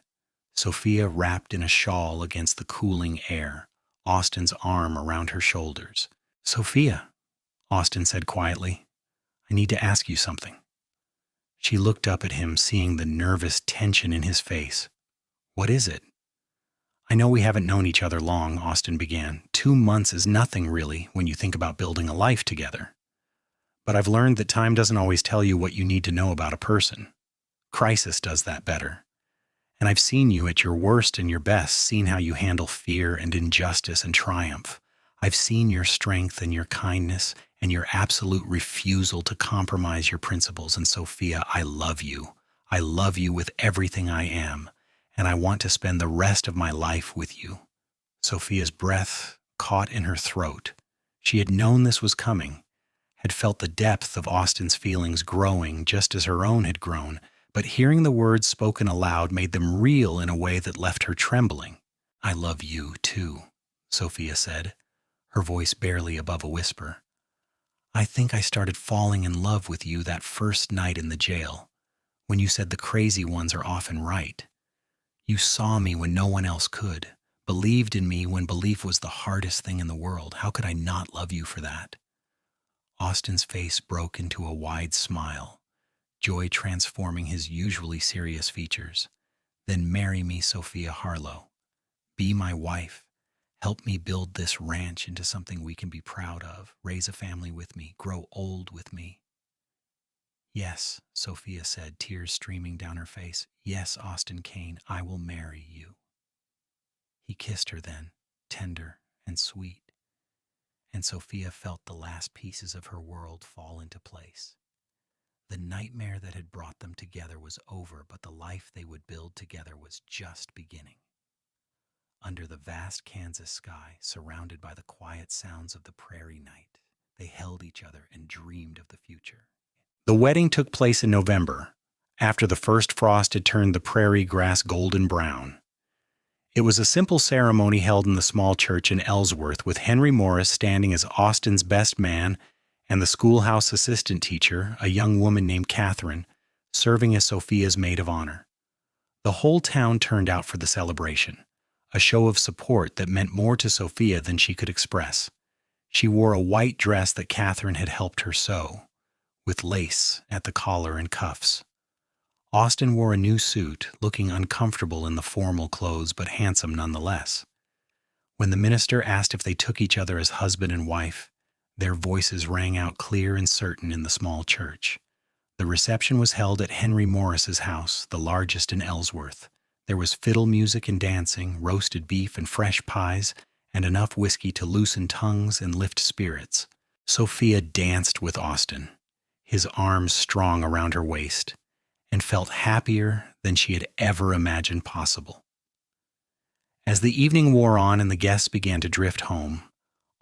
A: Sophia wrapped in a shawl against the cooling air, Austin's arm around her shoulders. "Sophia," Austin said quietly. I need to ask you something. She looked up at him, seeing the nervous tension in his face. What is it? I know we haven't known each other long, Austin began. 2 months is nothing, really, when you think about building a life together. But I've learned that time doesn't always tell you what you need to know about a person. Crisis does that better. And I've seen you at your worst and your best, seen how you handle fear and injustice and triumph. I've seen your strength and your kindness and your absolute refusal to compromise your principles. And Sophia, I love you. I love you with everything I am, and I want to spend the rest of my life with you. Sophia's breath caught in her throat. She had known this was coming, had felt the depth of Austin's feelings growing just as her own had grown, but hearing the words spoken aloud made them real in a way that left her trembling. I love you, too, Sophia said, her voice barely above a whisper. I think I started falling in love with you that first night in the jail, when you said the crazy ones are often right. You saw me when no one else could, believed in me when belief was the hardest thing in the world. How could I not love you for that? Austin's face broke into a wide smile, joy transforming his usually serious features. Then marry me, Sophia Harlow. Be my wife. Help me build this ranch into something we can be proud of. Raise a family with me. Grow old with me. Yes, Sophia said, tears streaming down her face. Yes, Austin Kane, I will marry you. He kissed her then, tender and sweet, and Sophia felt the last pieces of her world fall into place. The nightmare that had brought them together was over, but the life they would build together was just beginning. Under the vast Kansas sky, surrounded by the quiet sounds of the prairie night, they held each other and dreamed of the future. The wedding took place in November, after the first frost had turned the prairie grass golden brown. It was a simple ceremony held in the small church in Ellsworth, with Henry Morris standing as Austin's best man and the schoolhouse assistant teacher, a young woman named Catherine, serving as Sophia's maid of honor. The whole town turned out for the celebration, a show of support that meant more to Sophia than she could express. She wore a white dress that Catherine had helped her sew, with lace at the collar and cuffs. Austin wore a new suit, looking uncomfortable in the formal clothes but handsome nonetheless. When the minister asked if they took each other as husband and wife, their voices rang out clear and certain in the small church. The reception was held at Henry Morris's house, the largest in Ellsworth. There was fiddle music and dancing, roasted beef and fresh pies, and enough whiskey to loosen tongues and lift spirits. Sophia danced with Austin, his arms strong around her waist, and felt happier than she had ever imagined possible. As the evening wore on and the guests began to drift home,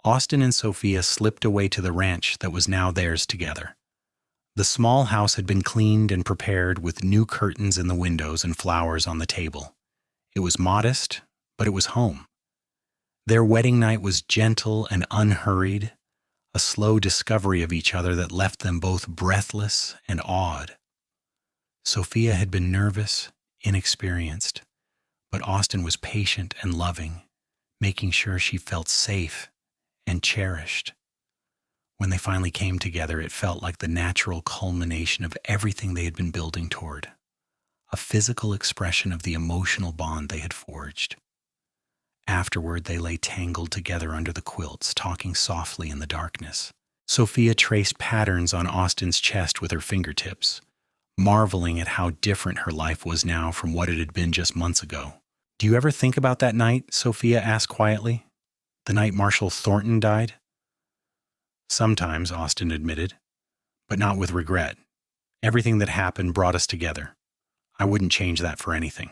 A: Austin and Sophia slipped away to the ranch that was now theirs together. The small house had been cleaned and prepared with new curtains in the windows and flowers on the table. It was modest, but it was home. Their wedding night was gentle and unhurried, a slow discovery of each other that left them both breathless and awed. Sophia had been nervous, inexperienced, but Austin was patient and loving, making sure she felt safe and cherished. When they finally came together, it felt like the natural culmination of everything they had been building toward, a physical expression of the emotional bond they had forged. Afterward, they lay tangled together under the quilts, talking softly in the darkness. Sophia traced patterns on Austin's chest with her fingertips, marveling at how different her life was now from what it had been just months ago. Do you ever think about that night? Sophia asked quietly. The night Marshal Thornton died? Sometimes, Austin admitted, but not with regret. Everything that happened brought us together. I wouldn't change that for anything.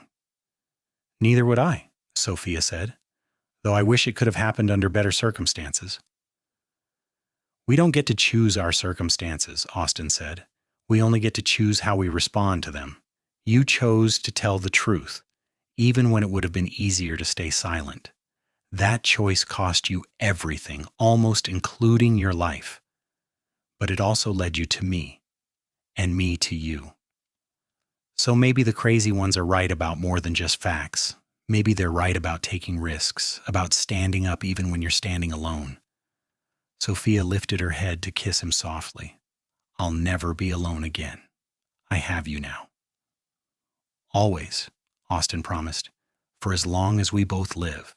A: Neither would I, Sophia said, though I wish it could have happened under better circumstances. We don't get to choose our circumstances, Austin said. We only get to choose how we respond to them. You chose to tell the truth, even when it would have been easier to stay silent. That choice cost you everything, almost including your life. But it also led you to me, and me to you. So maybe the crazy ones are right about more than just facts. Maybe they're right about taking risks, about standing up even when you're standing alone. Sophia lifted her head to kiss him softly. "I'll never be alone again. I have you now." "Always," Austin promised, "for as long as we both live."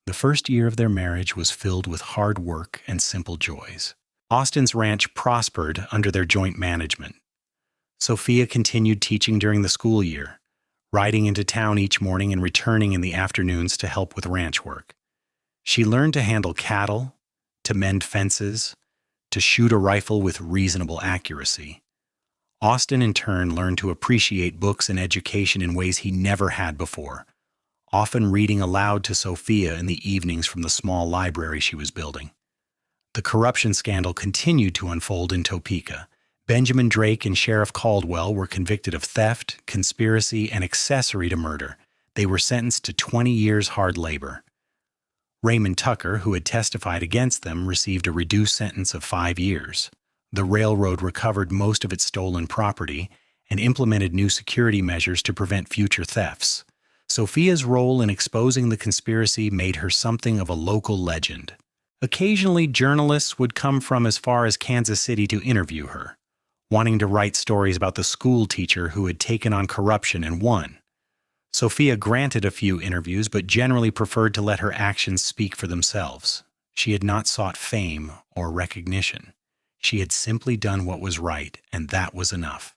A: The first year of their marriage was filled with hard work and simple joys. Austin's ranch prospered under their joint management. Sophia continued teaching during the school year, riding into town each morning and returning in the afternoons to help with ranch work. She learned to handle cattle, to mend fences, to shoot a rifle with reasonable accuracy. Austin, in turn, learned to appreciate books and education in ways he never had before, often reading aloud to Sophia in the evenings from the small library she was building. The corruption scandal continued to unfold in Topeka. Benjamin Drake and Sheriff Caldwell were convicted of theft, conspiracy, and accessory to murder. They were sentenced to 20 years hard labor. Raymond Tucker, who had testified against them, received a reduced sentence of 5 years. The railroad recovered most of its stolen property and implemented new security measures to prevent future thefts. Sophia's role in exposing the conspiracy made her something of a local legend. Occasionally, journalists would come from as far as Kansas City to interview her, wanting to write stories about the school teacher who had taken on corruption and won. Sophia granted a few interviews, but generally preferred to let her actions speak for themselves. She had not sought fame or recognition. She had simply done what was right, and that was enough.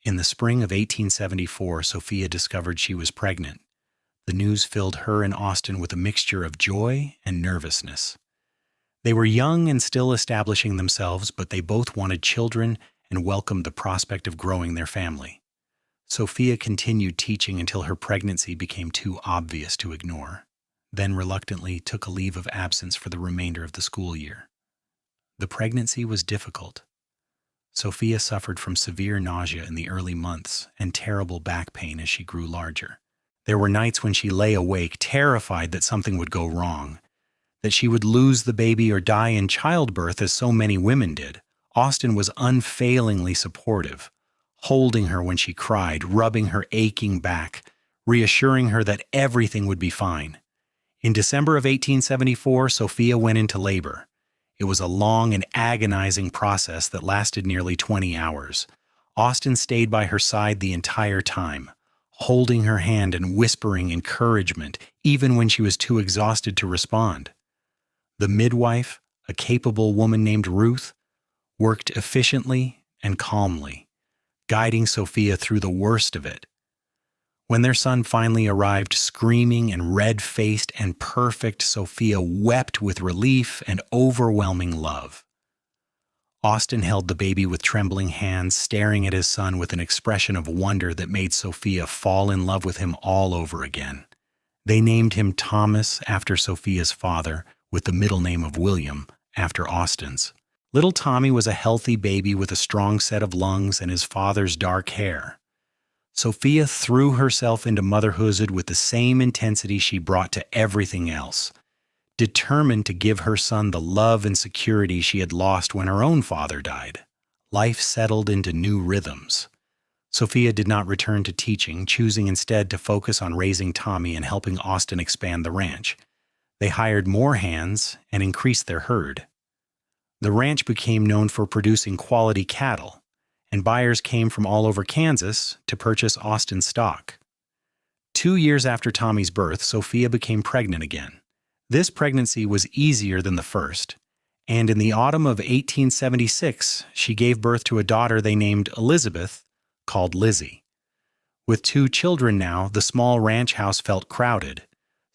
A: In the spring of 1874, Sophia discovered she was pregnant. The news filled her and Austin with a mixture of joy and nervousness. They were young and still establishing themselves, but they both wanted children and welcomed the prospect of growing their family. Sophia continued teaching until her pregnancy became too obvious to ignore, then reluctantly took a leave of absence for the remainder of the school year. The pregnancy was difficult. Sophia suffered from severe nausea in the early months and terrible back pain as she grew larger. There were nights when she lay awake, terrified that something would go wrong, that she would lose the baby or die in childbirth as so many women did. Austin was unfailingly supportive, holding her when she cried, rubbing her aching back, reassuring her that everything would be fine. In December of 1874, Sophia went into labor. It was a long and agonizing process that lasted nearly 20 hours. Austin stayed by her side the entire time, holding her hand and whispering encouragement, even when she was too exhausted to respond. The midwife, a capable woman named Ruth, worked efficiently and calmly, guiding Sophia through the worst of it. When their son finally arrived, screaming and red-faced and perfect, Sophia wept with relief and overwhelming love. Austin held the baby with trembling hands, staring at his son with an expression of wonder that made Sophia fall in love with him all over again. They named him Thomas after Sophia's father, with the middle name of William after Austin's. Little Tommy was a healthy baby with a strong set of lungs and his father's dark hair. Sophia threw herself into motherhood with the same intensity she brought to everything else, determined to give her son the love and security she had lost when her own father died. Life settled into new rhythms. Sophia did not return to teaching, choosing instead to focus on raising Tommy and helping Austin expand the ranch. They hired more hands and increased their herd. The ranch became known for producing quality cattle, and buyers came from all over Kansas to purchase Austin's stock. 2 years after Tommy's birth, Sophia became pregnant again. This pregnancy was easier than the first, and in the autumn of 1876, she gave birth to a daughter they named Elizabeth, called Lizzie. With 2 children now, the small ranch house felt crowded,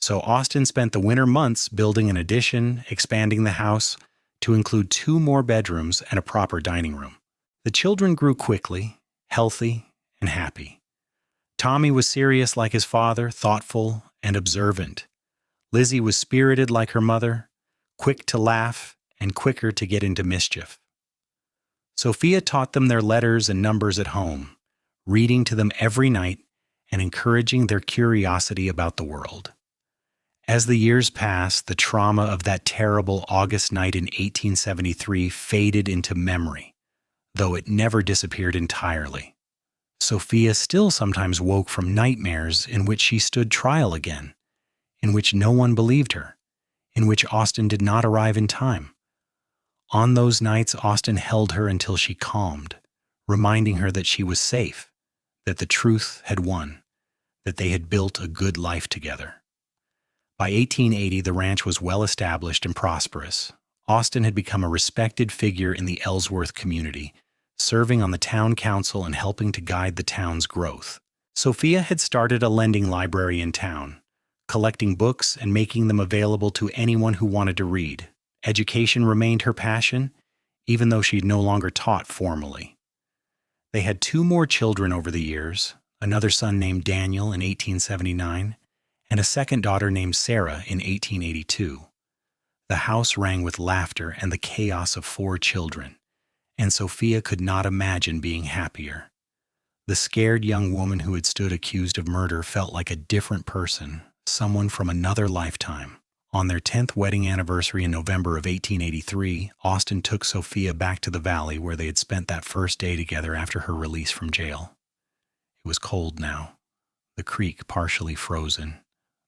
A: so Austin spent the winter months building an addition, expanding the house to include 2 more bedrooms and a proper dining room. The children grew quickly, healthy, and happy. Tommy was serious like his father, thoughtful and observant. Lizzie was spirited like her mother, quick to laugh and quicker to get into mischief. Sophia taught them their letters and numbers at home, reading to them every night and encouraging their curiosity about the world. As the years passed, the trauma of that terrible August night in 1873 faded into memory, though it never disappeared entirely. Sophia still sometimes woke from nightmares in which she stood trial again, in which no one believed her, in which Austin did not arrive in time, On those nights, Austin held her until she calmed, reminding her that she was safe, that the truth had won, that they had built a good life together. By 1880, the ranch was well established and prosperous. Austin had become a respected figure in the Ellsworth community, serving on the town council and helping to guide the town's growth. Sophia had started a lending library in town, collecting books and making them available to anyone who wanted to read. Education remained her passion, even though she no longer taught formally. They had 2 more children over the years, another son named Daniel in 1879, and a second daughter named Sarah in 1882. The house rang with laughter and the chaos of 4 children, and Sophia could not imagine being happier. The scared young woman who had stood accused of murder felt like a different person, someone from another lifetime. On their 10th wedding anniversary in November of 1883, Austin took Sophia back to the valley where they had spent that first day together after her release from jail. It was cold now, the creek partially frozen,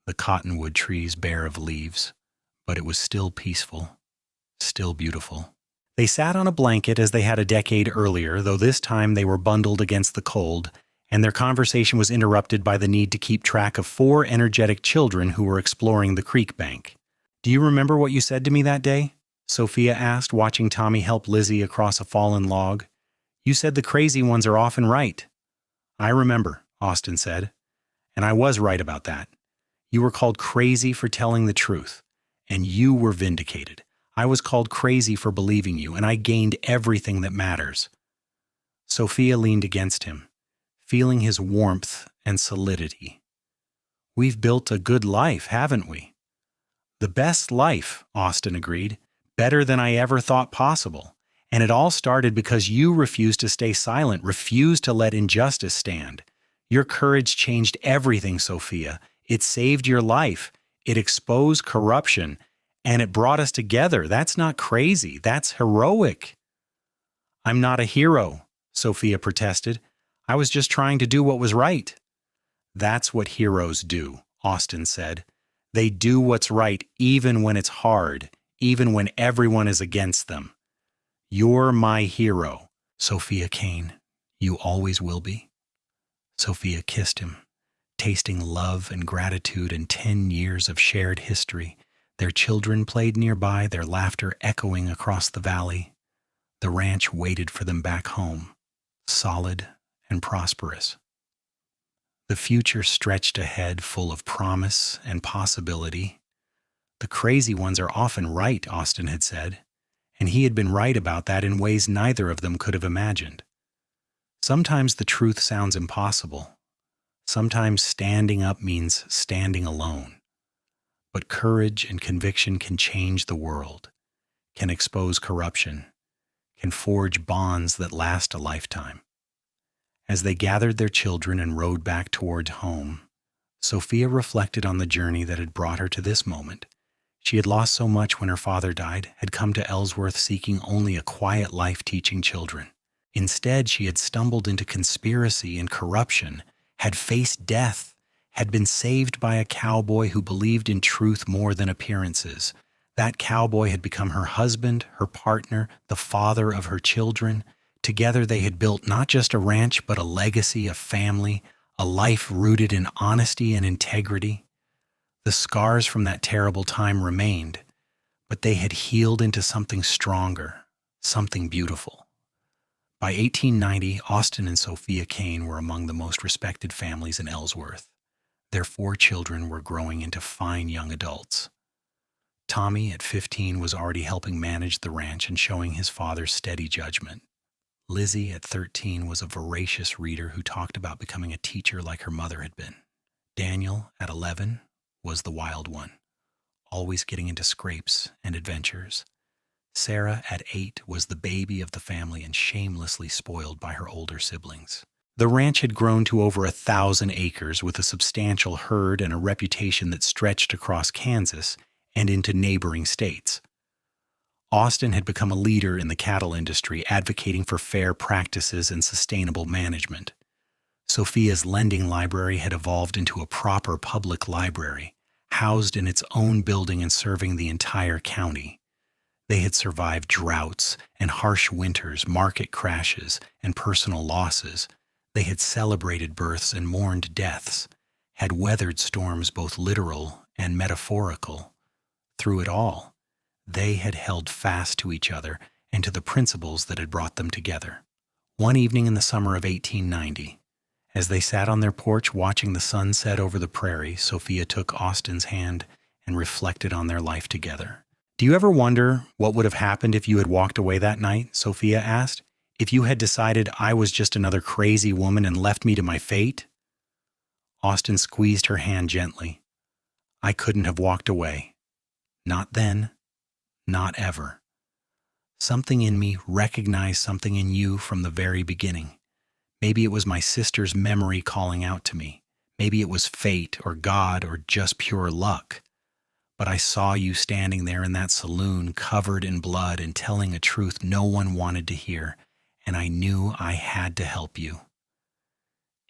A: the cottonwood trees bare of leaves, but it was still peaceful, still beautiful. They sat on a blanket as they had a decade earlier, though this time they were bundled against the cold, and their conversation was interrupted by the need to keep track of 4 energetic children who were exploring the creek bank. "Do you remember what you said to me that day?" Sophia asked, watching Tommy help Lizzie across a fallen log. "You said the crazy ones are often right." "I remember," Austin said, "and I was right about that. You were called crazy for telling the truth, and you were vindicated. I was called crazy for believing you, and I gained everything that matters." Sophia leaned against him, feeling his warmth and solidity. "We've built a good life, haven't we?" "The best life," Austin agreed, "better than I ever thought possible. And it all started because you refused to stay silent, refused to let injustice stand. Your courage changed everything, Sophia. It saved your life. It exposed corruption. And it brought us together. That's not crazy. That's heroic." "I'm not a hero," Sophia protested. "I was just trying to do what was right." "That's what heroes do," Austin said. "They do what's right even when it's hard, even when everyone is against them. You're my hero, Sophia Kane. You always will be." Sophia kissed him, tasting love and gratitude and 10 years of shared history. Their children played nearby, their laughter echoing across the valley. The ranch waited for them back home, solid and prosperous. The future stretched ahead, full of promise and possibility. "The crazy ones are often right," Austin had said, and he had been right about that in ways neither of them could have imagined. Sometimes the truth sounds impossible. Sometimes standing up means standing alone. But courage and conviction can change the world, can expose corruption, can forge bonds that last a lifetime. As they gathered their children and rode back toward home, Sophia reflected on the journey that had brought her to this moment. She had lost so much when her father died, had come to Ellsworth seeking only a quiet life teaching children. Instead, she had stumbled into conspiracy and corruption, had faced death, had been saved by a cowboy who believed in truth more than appearances. That cowboy had become her husband, her partner, the father of her children. Together they had built not just a ranch, but a legacy, a family, a life rooted in honesty and integrity. The scars from that terrible time remained, but they had healed into something stronger, something beautiful. By 1890, Austin and Sophia Kane were among the most respected families in Ellsworth. Their 4 children were growing into fine young adults. Tommy, at 15, was already helping manage the ranch and showing his father's steady judgment. Lizzie, at 13, was a voracious reader who talked about becoming a teacher like her mother had been. Daniel, at 11, was the wild one, always getting into scrapes and adventures. Sarah, at 8, was the baby of the family and shamelessly spoiled by her older siblings. The ranch had grown to over 1,000 acres with a substantial herd and a reputation that stretched across Kansas and into neighboring states. Austin had become a leader in the cattle industry, advocating for fair practices and sustainable management. Sophia's lending library had evolved into a proper public library, housed in its own building and serving the entire county. They had survived droughts and harsh winters, market crashes and personal losses. They had celebrated births and mourned deaths, had weathered storms both literal and metaphorical. Through it all, they had held fast to each other and to the principles that had brought them together. One evening in the summer of 1890, as they sat on their porch watching the sun set over the prairie, Sophia took Austin's hand and reflected on their life together. "Do you ever wonder what would have happened if you had walked away that night?" Sophia asked. "If you had decided I was just another crazy woman and left me to my fate?" Austin squeezed her hand gently. "I couldn't have walked away. Not then. Not ever. Something in me recognized something in you from the very beginning. Maybe it was my sister's memory calling out to me. Maybe it was fate or God or just pure luck. But I saw you standing there in that saloon covered in blood and telling a truth no one wanted to hear, and I knew I had to help you."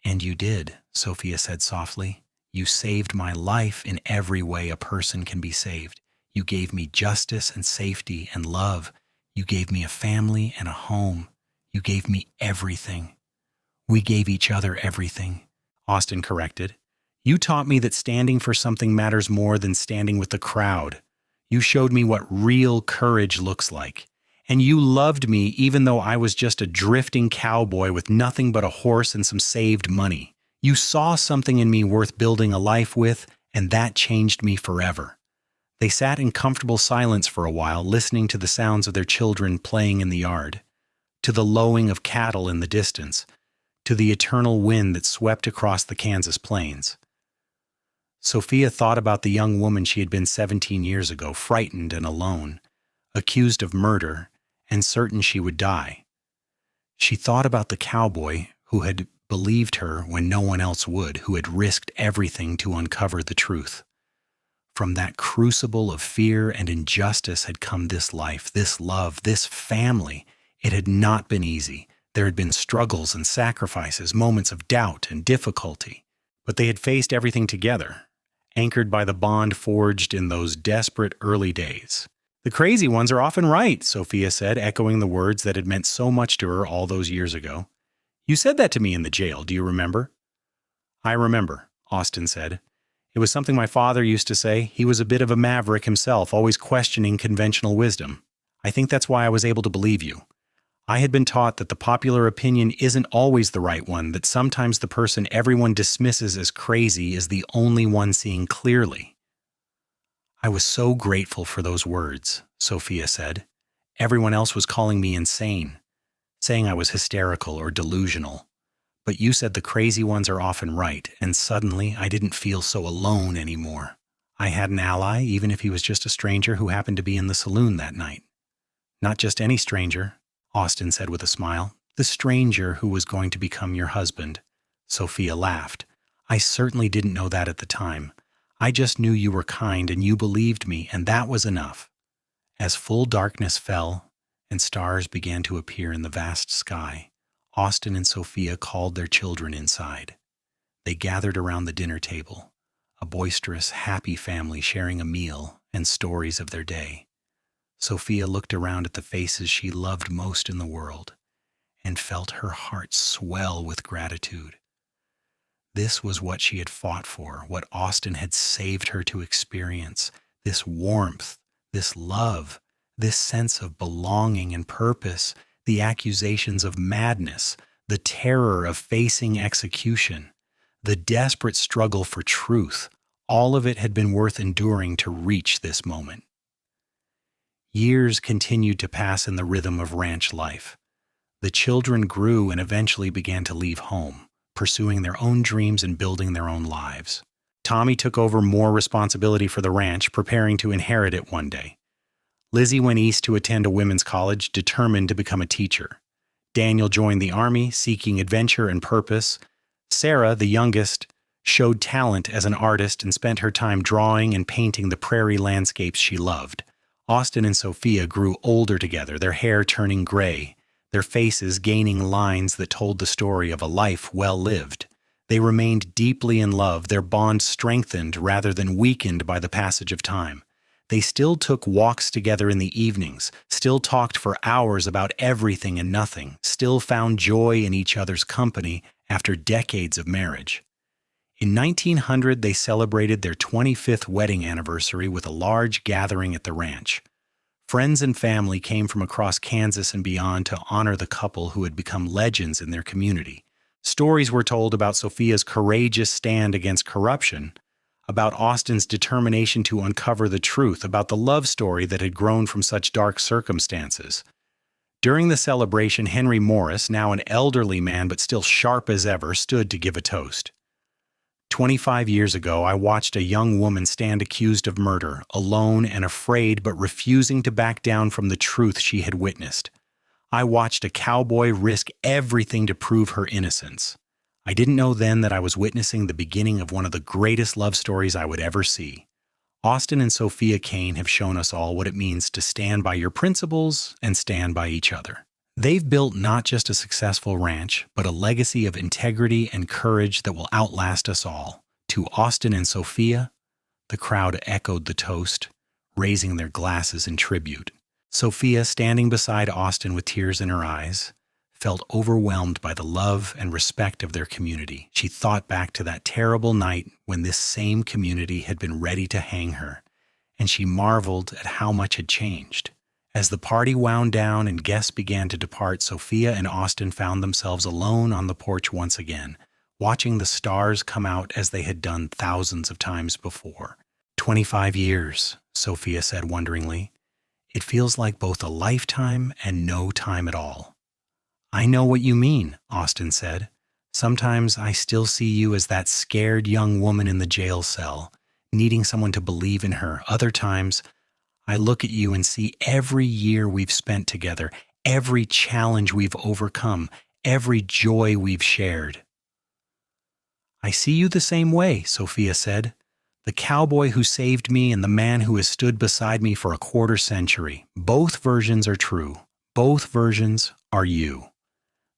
A: "And you did," Sophia said softly. "You saved my life in every way a person can be saved. You gave me justice and safety and love. You gave me a family and a home. You gave me everything." "We gave each other everything," Austin corrected. "You taught me that standing for something matters more than standing with the crowd. You showed me what real courage looks like. And you loved me even though I was just a drifting cowboy with nothing but a horse and some saved money. You saw something in me worth building a life with, and that changed me forever." They sat in comfortable silence for a while, listening to the sounds of their children playing in the yard, to the lowing of cattle in the distance, to the eternal wind that swept across the Kansas plains. Sophia thought about the young woman she had been 17 years ago, frightened and alone, accused of murder, and certain she would die. She thought about the cowboy who had believed her when no one else would, who had risked everything to uncover the truth. From that crucible of fear and injustice had come this life, this love, this family. It had not been easy. There had been struggles and sacrifices, moments of doubt and difficulty. But they had faced everything together, anchored by the bond forged in those desperate early days. "The crazy ones are often right," Sophia said, echoing the words that had meant so much to her all those years ago. "You said that to me in the jail, do you remember?" "I remember," Austin said. "It was something my father used to say. He was a bit of a maverick himself, always questioning conventional wisdom. I think that's why I was able to believe you. I had been taught that the popular opinion isn't always the right one, that sometimes the person everyone dismisses as crazy is the only one seeing clearly." "I was so grateful for those words," Sophia said. "Everyone else was calling me insane, saying I was hysterical or delusional. But you said the crazy ones are often right, and suddenly I didn't feel so alone anymore. I had an ally, even if he was just a stranger who happened to be in the saloon that night." "Not just any stranger," Austin said with a smile. "The stranger who was going to become your husband." Sophia laughed. "I certainly didn't know that at the time. I just knew you were kind and you believed me, and that was enough." As full darkness fell and stars began to appear in the vast sky, Austin and Sophia called their children inside. They gathered around the dinner table, a boisterous, happy family sharing a meal and stories of their day. Sophia looked around at the faces she loved most in the world and felt her heart swell with gratitude. This was what she had fought for, what Austin had saved her to experience, this warmth, this love, this sense of belonging and purpose, the accusations of madness, the terror of facing execution, the desperate struggle for truth. All of it had been worth enduring to reach this moment. Years continued to pass in the rhythm of ranch life. The children grew and eventually began to leave home, pursuing their own dreams and building their own lives. Tommy took over more responsibility for the ranch, preparing to inherit it one day. Lizzie went east to attend a women's college, determined to become a teacher. Daniel joined the army, seeking adventure and purpose. Sarah, the youngest, showed talent as an artist and spent her time drawing and painting the prairie landscapes she loved. Austin and Sophia grew older together, their hair turning gray, their faces gaining lines that told the story of a life well lived. They remained deeply in love, their bond strengthened rather than weakened by the passage of time. They still took walks together in the evenings, still talked for hours about everything and nothing, still found joy in each other's company after decades of marriage. In 1900, they celebrated their 25th wedding anniversary with a large gathering at the ranch. Friends and family came from across Kansas and beyond to honor the couple who had become legends in their community. Stories were told about Sophia's courageous stand against corruption, about Austin's determination to uncover the truth, about the love story that had grown from such dark circumstances. During the celebration, Henry Morris, now an elderly man but still sharp as ever, stood to give a toast. 25 years ago, I watched a young woman stand accused of murder, alone and afraid but refusing to back down from the truth she had witnessed. I watched a cowboy risk everything to prove her innocence. I didn't know then that I was witnessing the beginning of one of the greatest love stories I would ever see. Austin and Sophia Kane have shown us all what it means to stand by your principles and stand by each other. They've built not just a successful ranch, but a legacy of integrity and courage that will outlast us all. To Austin and Sophia, the crowd echoed the toast, raising their glasses in tribute. Sophia, standing beside Austin with tears in her eyes, felt overwhelmed by the love and respect of their community. She thought back to that terrible night when this same community had been ready to hang her, and she marveled at how much had changed. As the party wound down and guests began to depart, Sophia and Austin found themselves alone on the porch once again, watching the stars come out as they had done thousands of times before. 25 years, Sophia said wonderingly. It feels like both a lifetime and no time at all. I know what you mean, Austin said. Sometimes I still see you as that scared young woman in the jail cell, needing someone to believe in her. Other times, I look at you and see every year we've spent together, every challenge we've overcome, every joy we've shared. I see you the same way, Sophia said. The cowboy who saved me and the man who has stood beside me for a quarter century. Both versions are true. Both versions are you.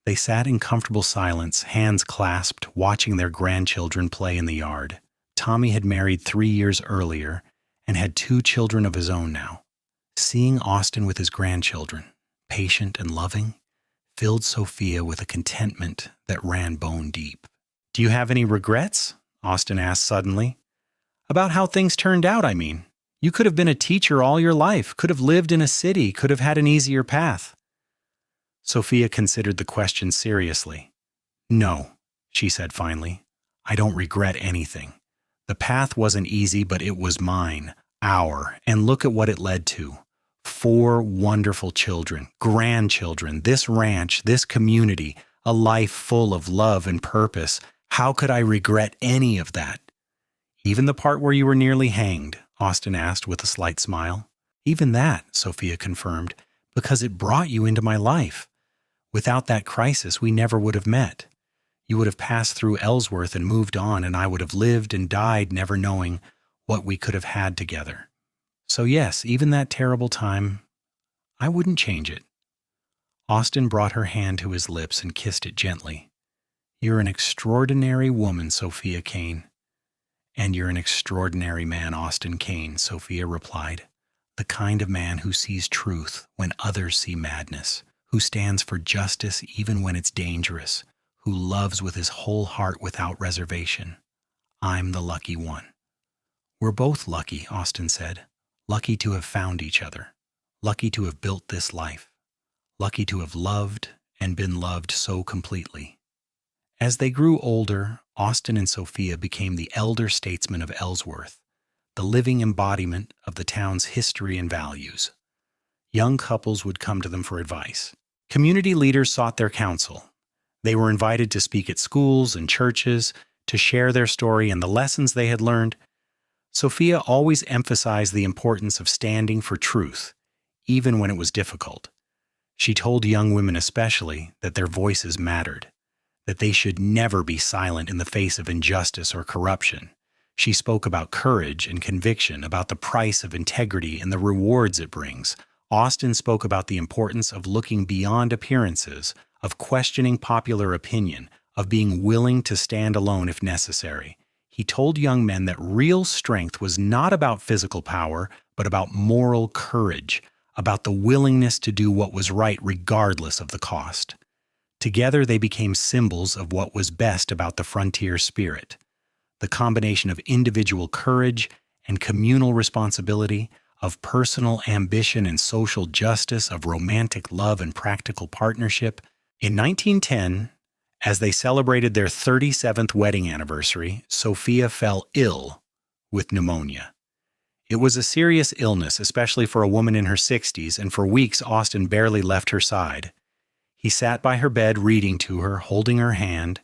A: They sat in comfortable silence, hands clasped, watching their grandchildren play in the yard. Tommy had married 3 years earlier and had 2 children of his own now. Seeing Austin with his grandchildren, patient and loving, filled Sophia with a contentment that ran bone deep. Do you have any regrets? Austin asked suddenly. About how things turned out, I mean. You could have been a teacher all your life, could have lived in a city, could have had an easier path. Sophia considered the question seriously. No, she said finally. I don't regret anything. The path wasn't easy, but it was mine, our, and look at what it led to. 4 wonderful children, grandchildren, this ranch, this community, a life full of love and purpose. How could I regret any of that? Even the part where you were nearly hanged, Austin asked with a slight smile. Even that, Sophia confirmed, because it brought you into my life. Without that crisis, we never would have met. You would have passed through Ellsworth and moved on, and I would have lived and died never knowing what we could have had together. So yes, even that terrible time, I wouldn't change it. Austin brought her hand to his lips and kissed it gently. You're an extraordinary woman, Sophia Kane. And you're an extraordinary man, Austin Kane, Sophia replied. The kind of man who sees truth when others see madness, who stands for justice even when it's dangerous, who loves with his whole heart without reservation. I'm the lucky one. We're both lucky, Austin said. Lucky to have found each other. Lucky to have built this life. Lucky to have loved and been loved so completely. As they grew older, Austin and Sophia became the elder statesmen of Ellsworth, the living embodiment of the town's history and values. Young couples would come to them for advice. Community leaders sought their counsel. They were invited to speak at schools and churches, to share their story and the lessons they had learned. Sophia always emphasized the importance of standing for truth, even when it was difficult. She told young women especially that their voices mattered, that they should never be silent in the face of injustice or corruption. She spoke about courage and conviction, about the price of integrity and the rewards it brings. Austin spoke about the importance of looking beyond appearances, of questioning popular opinion, of being willing to stand alone if necessary. He told young men that real strength was not about physical power, but about moral courage, about the willingness to do what was right regardless of the cost. Together they became symbols of what was best about the frontier spirit, the combination of individual courage and communal responsibility, of personal ambition and social justice, of romantic love and practical partnership. In 1910, as they celebrated their 37th wedding anniversary, Sophia fell ill with pneumonia. It was a serious illness, especially for a woman in her 60s, and for weeks Austin barely left her side. He sat by her bed reading to her, holding her hand,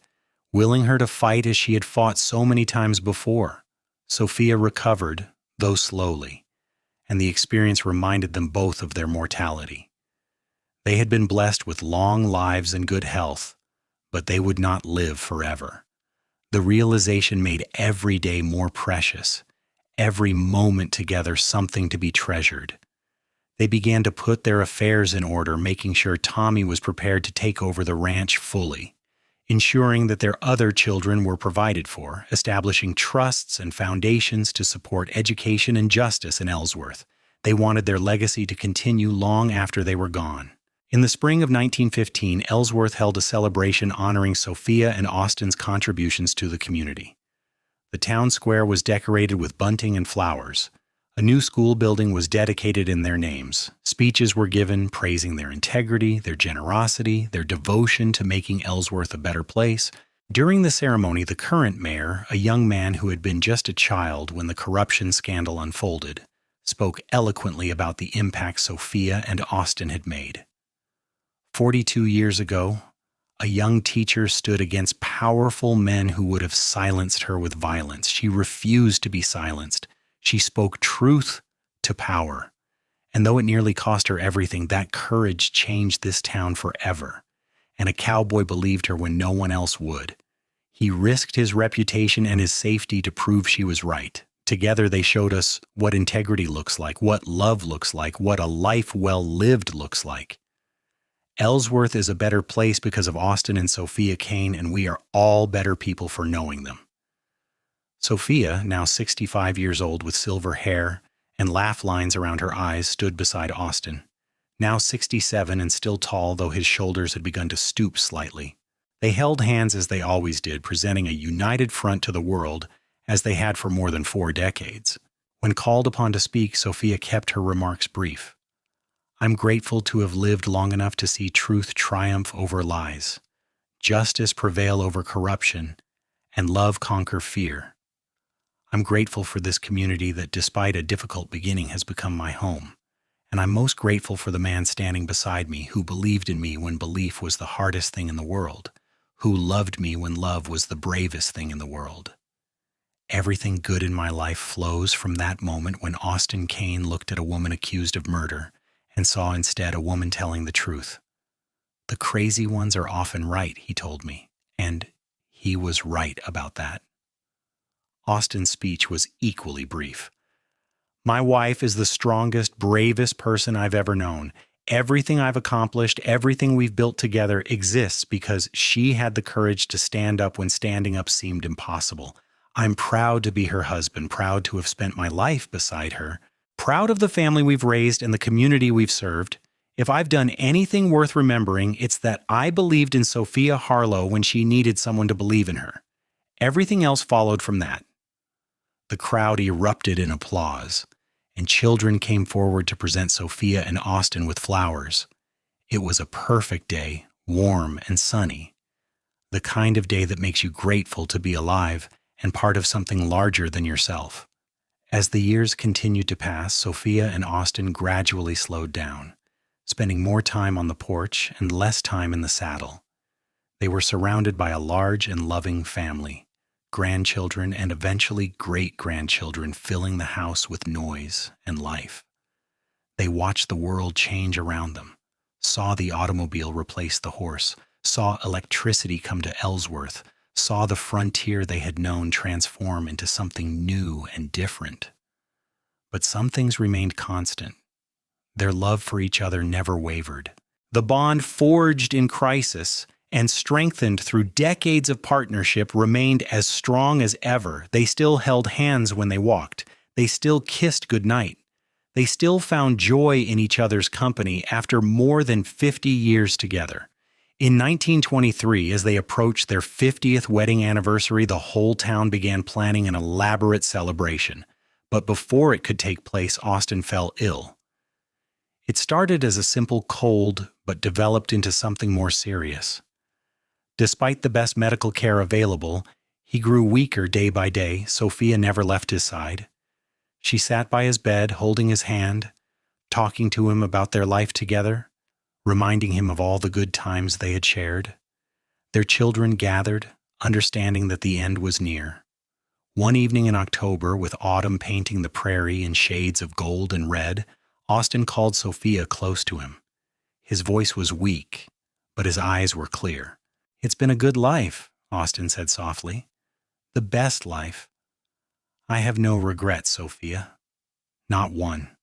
A: willing her to fight as she had fought so many times before. Sophia recovered, though slowly, and the experience reminded them both of their mortality. They had been blessed with long lives and good health, but they would not live forever. The realization made every day more precious, every moment together something to be treasured. They began to put their affairs in order, making sure Tommy was prepared to take over the ranch fully, ensuring that their other children were provided for, establishing trusts and foundations to support education and justice in Ellsworth. They wanted their legacy to continue long after they were gone. In the spring of 1915, Ellsworth held a celebration honoring Sophia and Austin's contributions to the community. The town square was decorated with bunting and flowers. A new school building was dedicated in their names. Speeches were given praising their integrity, their generosity, their devotion to making Ellsworth a better place. During the ceremony, the current mayor, a young man who had been just a child when the corruption scandal unfolded, spoke eloquently about the impact Sophia and Austin had made. 42 years ago, a young teacher stood against powerful men who would have silenced her with violence. She refused to be silenced. She spoke truth to power. And though it nearly cost her everything, that courage changed this town forever. And a cowboy believed her when no one else would. He risked his reputation and his safety to prove she was right. Together they showed us what integrity looks like, what love looks like, what a life well lived looks like. Ellsworth is a better place because of Austin and Sophia Kane, and we are all better people for knowing them. Sophia, now 65 years old with silver hair and laugh lines around her eyes, stood beside Austin, now 67 and still tall, though his shoulders had begun to stoop slightly. They held hands as they always did, presenting a united front to the world as they had for more than 4 decades. When called upon to speak, Sophia kept her remarks brief. I'm grateful to have lived long enough to see truth triumph over lies, justice prevail over corruption, and love conquer fear. I'm grateful for this community that, despite a difficult beginning, has become my home. And I'm most grateful for the man standing beside me who believed in me when belief was the hardest thing in the world, who loved me when love was the bravest thing in the world. Everything good in my life flows from that moment when Austin Kane looked at a woman accused of murder and saw instead a woman telling the truth. The crazy ones are often right, he told me, and he was right about that. Austin's speech was equally brief. My wife is the strongest, bravest person I've ever known. Everything I've accomplished, everything we've built together exists because she had the courage to stand up when standing up seemed impossible. I'm proud to be her husband, proud to have spent my life beside her, proud of the family we've raised and the community we've served. If I've done anything worth remembering, it's that I believed in Sophia Harlow when she needed someone to believe in her. Everything else followed from that. The crowd erupted in applause, and children came forward to present Sophia and Austin with flowers. It was a perfect day, warm and sunny, the kind of day that makes you grateful to be alive and part of something larger than yourself. As the years continued to pass, Sophia and Austin gradually slowed down, spending more time on the porch and less time in the saddle. They were surrounded by a large and loving family, grandchildren and eventually great-grandchildren filling the house with noise and life. They watched the world change around them, saw the automobile replace the horse, saw electricity come to Ellsworth, saw the frontier they had known transform into something new and different. But some things remained constant. Their love for each other never wavered. The bond forged in crisis and strengthened through decades of partnership remained as strong as ever. They still held hands when they walked. They still kissed goodnight. They still found joy in each other's company after more than 50 years together. In 1923, as they approached their 50th wedding anniversary, the whole town began planning an elaborate celebration. But before it could take place, Austin fell ill. It started as a simple cold, but developed into something more serious. Despite the best medical care available, he grew weaker day by day. Sophia never left his side. She sat by his bed, holding his hand, talking to him about their life together, reminding him of all the good times they had shared. Their children gathered, understanding that the end was near. One evening in October, with autumn painting the prairie in shades of gold and red, Austin called Sophia close to him. His voice was weak, but his eyes were clear. "It's been a good life," Austin said softly. "The best life. I have no regrets, Sophia. Not one."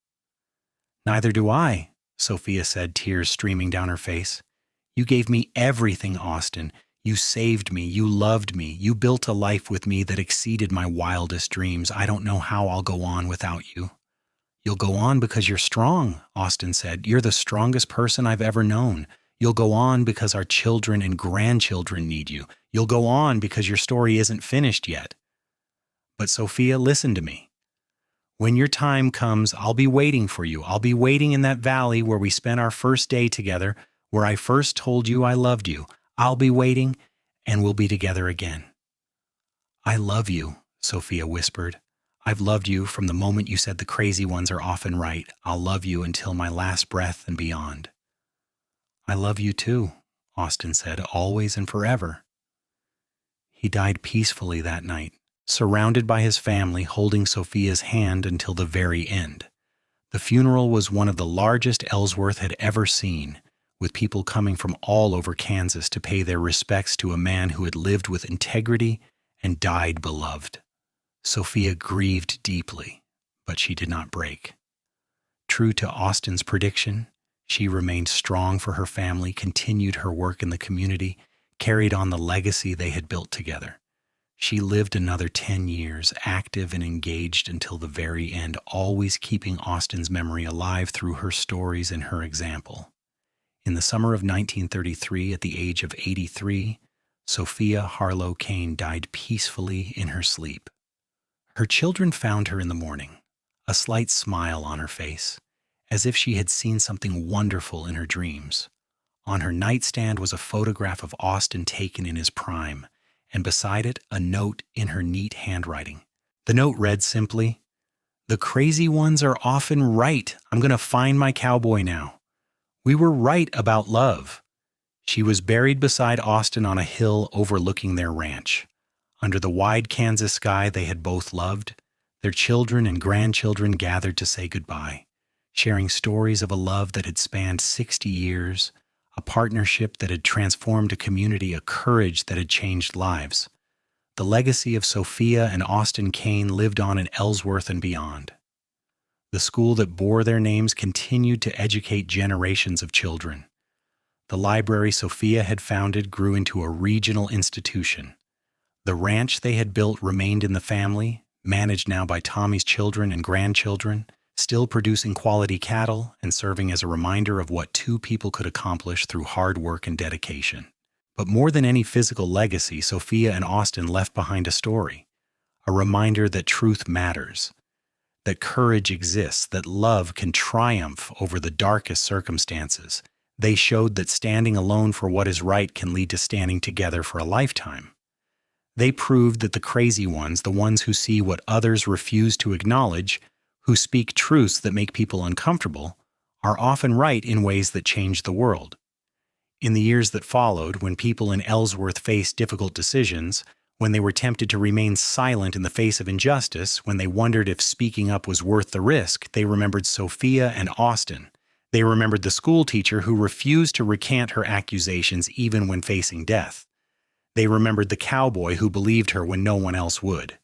A: "Neither do I," Sophia said, tears streaming down her face. "You gave me everything, Austin. You saved me. You loved me. You built a life with me that exceeded my wildest dreams. I don't know how I'll go on without you." "You'll go on because you're strong," Austin said. "You're the strongest person I've ever known. You'll go on because our children and grandchildren need you. You'll go on because your story isn't finished yet." "But Sophia, listen to me. When your time comes, I'll be waiting for you. I'll be waiting in that valley where we spent our first day together, where I first told you I loved you. I'll be waiting, and we'll be together again." "I love you," Sophia whispered. "I've loved you from the moment you said the crazy ones are often right. I'll love you until my last breath and beyond." "I love you too," Austin said, "always and forever." He died peacefully that night, surrounded by his family, holding Sophia's hand until the very end. The funeral was one of the largest Ellsworth had ever seen, with people coming from all over Kansas to pay their respects to a man who had lived with integrity and died beloved. Sophia grieved deeply, but she did not break. True to Austin's prediction, she remained strong for her family, continued her work in the community, carried on the legacy they had built together. She lived another 10 years, active and engaged until the very end, always keeping Austin's memory alive through her stories and her example. In the summer of 1933, at the age of 83, Sophia Harlow Kane died peacefully in her sleep. Her children found her in the morning, a slight smile on her face, as if she had seen something wonderful in her dreams. On her nightstand was a photograph of Austin taken in his prime, and beside it, a note in her neat handwriting. The note read simply, "The crazy ones are often right. I'm going to find my cowboy now. We were right about love." She was buried beside Austin on a hill overlooking their ranch. Under the wide Kansas sky they had both loved, their children and grandchildren gathered to say goodbye, sharing stories of a love that had spanned 60 years, a partnership that had transformed a community, a courage that had changed lives. The legacy of Sophia and Austin Kane lived on in Ellsworth and beyond. The school that bore their names continued to educate generations of children. The library Sophia had founded grew into a regional institution. The ranch they had built remained in the family, managed now by Tommy's children and grandchildren, still producing quality cattle and serving as a reminder of what two people could accomplish through hard work and dedication. But more than any physical legacy, Sophia and Austin left behind a story, a reminder that truth matters, that courage exists, that love can triumph over the darkest circumstances. They showed that standing alone for what is right can lead to standing together for a lifetime. They proved that the crazy ones, the ones who see what others refuse to acknowledge, who speak truths that make people uncomfortable, are often right in ways that change the world. In the years that followed, when people in Ellsworth faced difficult decisions, when they were tempted to remain silent in the face of injustice, when they wondered if speaking up was worth the risk, they remembered Sophia and Austin. They remembered the schoolteacher who refused to recant her accusations even when facing death. They remembered the cowboy who believed her when no one else would.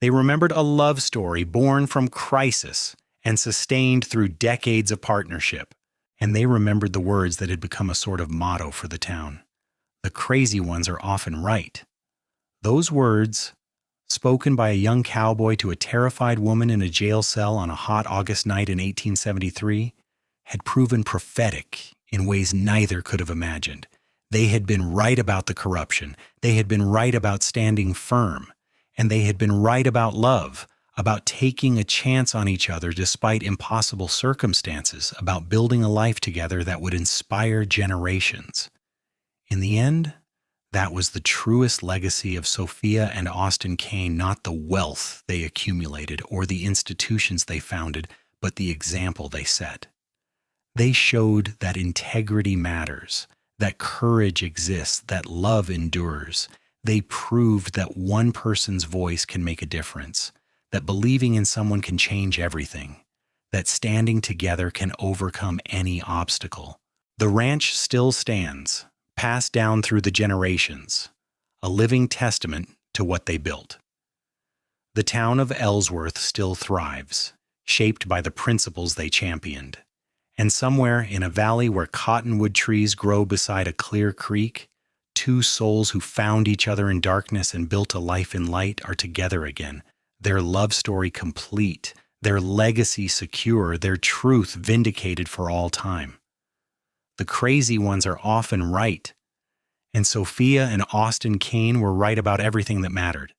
A: They remembered a love story born from crisis and sustained through decades of partnership. And they remembered the words that had become a sort of motto for the town. The crazy ones are often right. Those words spoken by a young cowboy to a terrified woman in a jail cell on a hot August night in 1873, had proven prophetic in ways neither could have imagined. They had been right about the corruption. They had been right about standing firm. And they had been right about love, about taking a chance on each other despite impossible circumstances, about building a life together that would inspire generations. In the end, that was the truest legacy of Sophia and Austin Kane, not the wealth they accumulated or the institutions they founded, but the example they set. They showed that integrity matters, that courage exists, that love endures. They proved that one person's voice can make a difference, that believing in someone can change everything, that standing together can overcome any obstacle. The ranch still stands, passed down through the generations, a living testament to what they built. The town of Ellsworth still thrives, shaped by the principles they championed. And somewhere in a valley where cottonwood trees grow beside a clear creek, two souls who found each other in darkness and built a life in light are together again, their love story complete, their legacy secure, their truth vindicated for all time. The crazy ones are often right, and Sophia and Austin Kane were right about everything that mattered.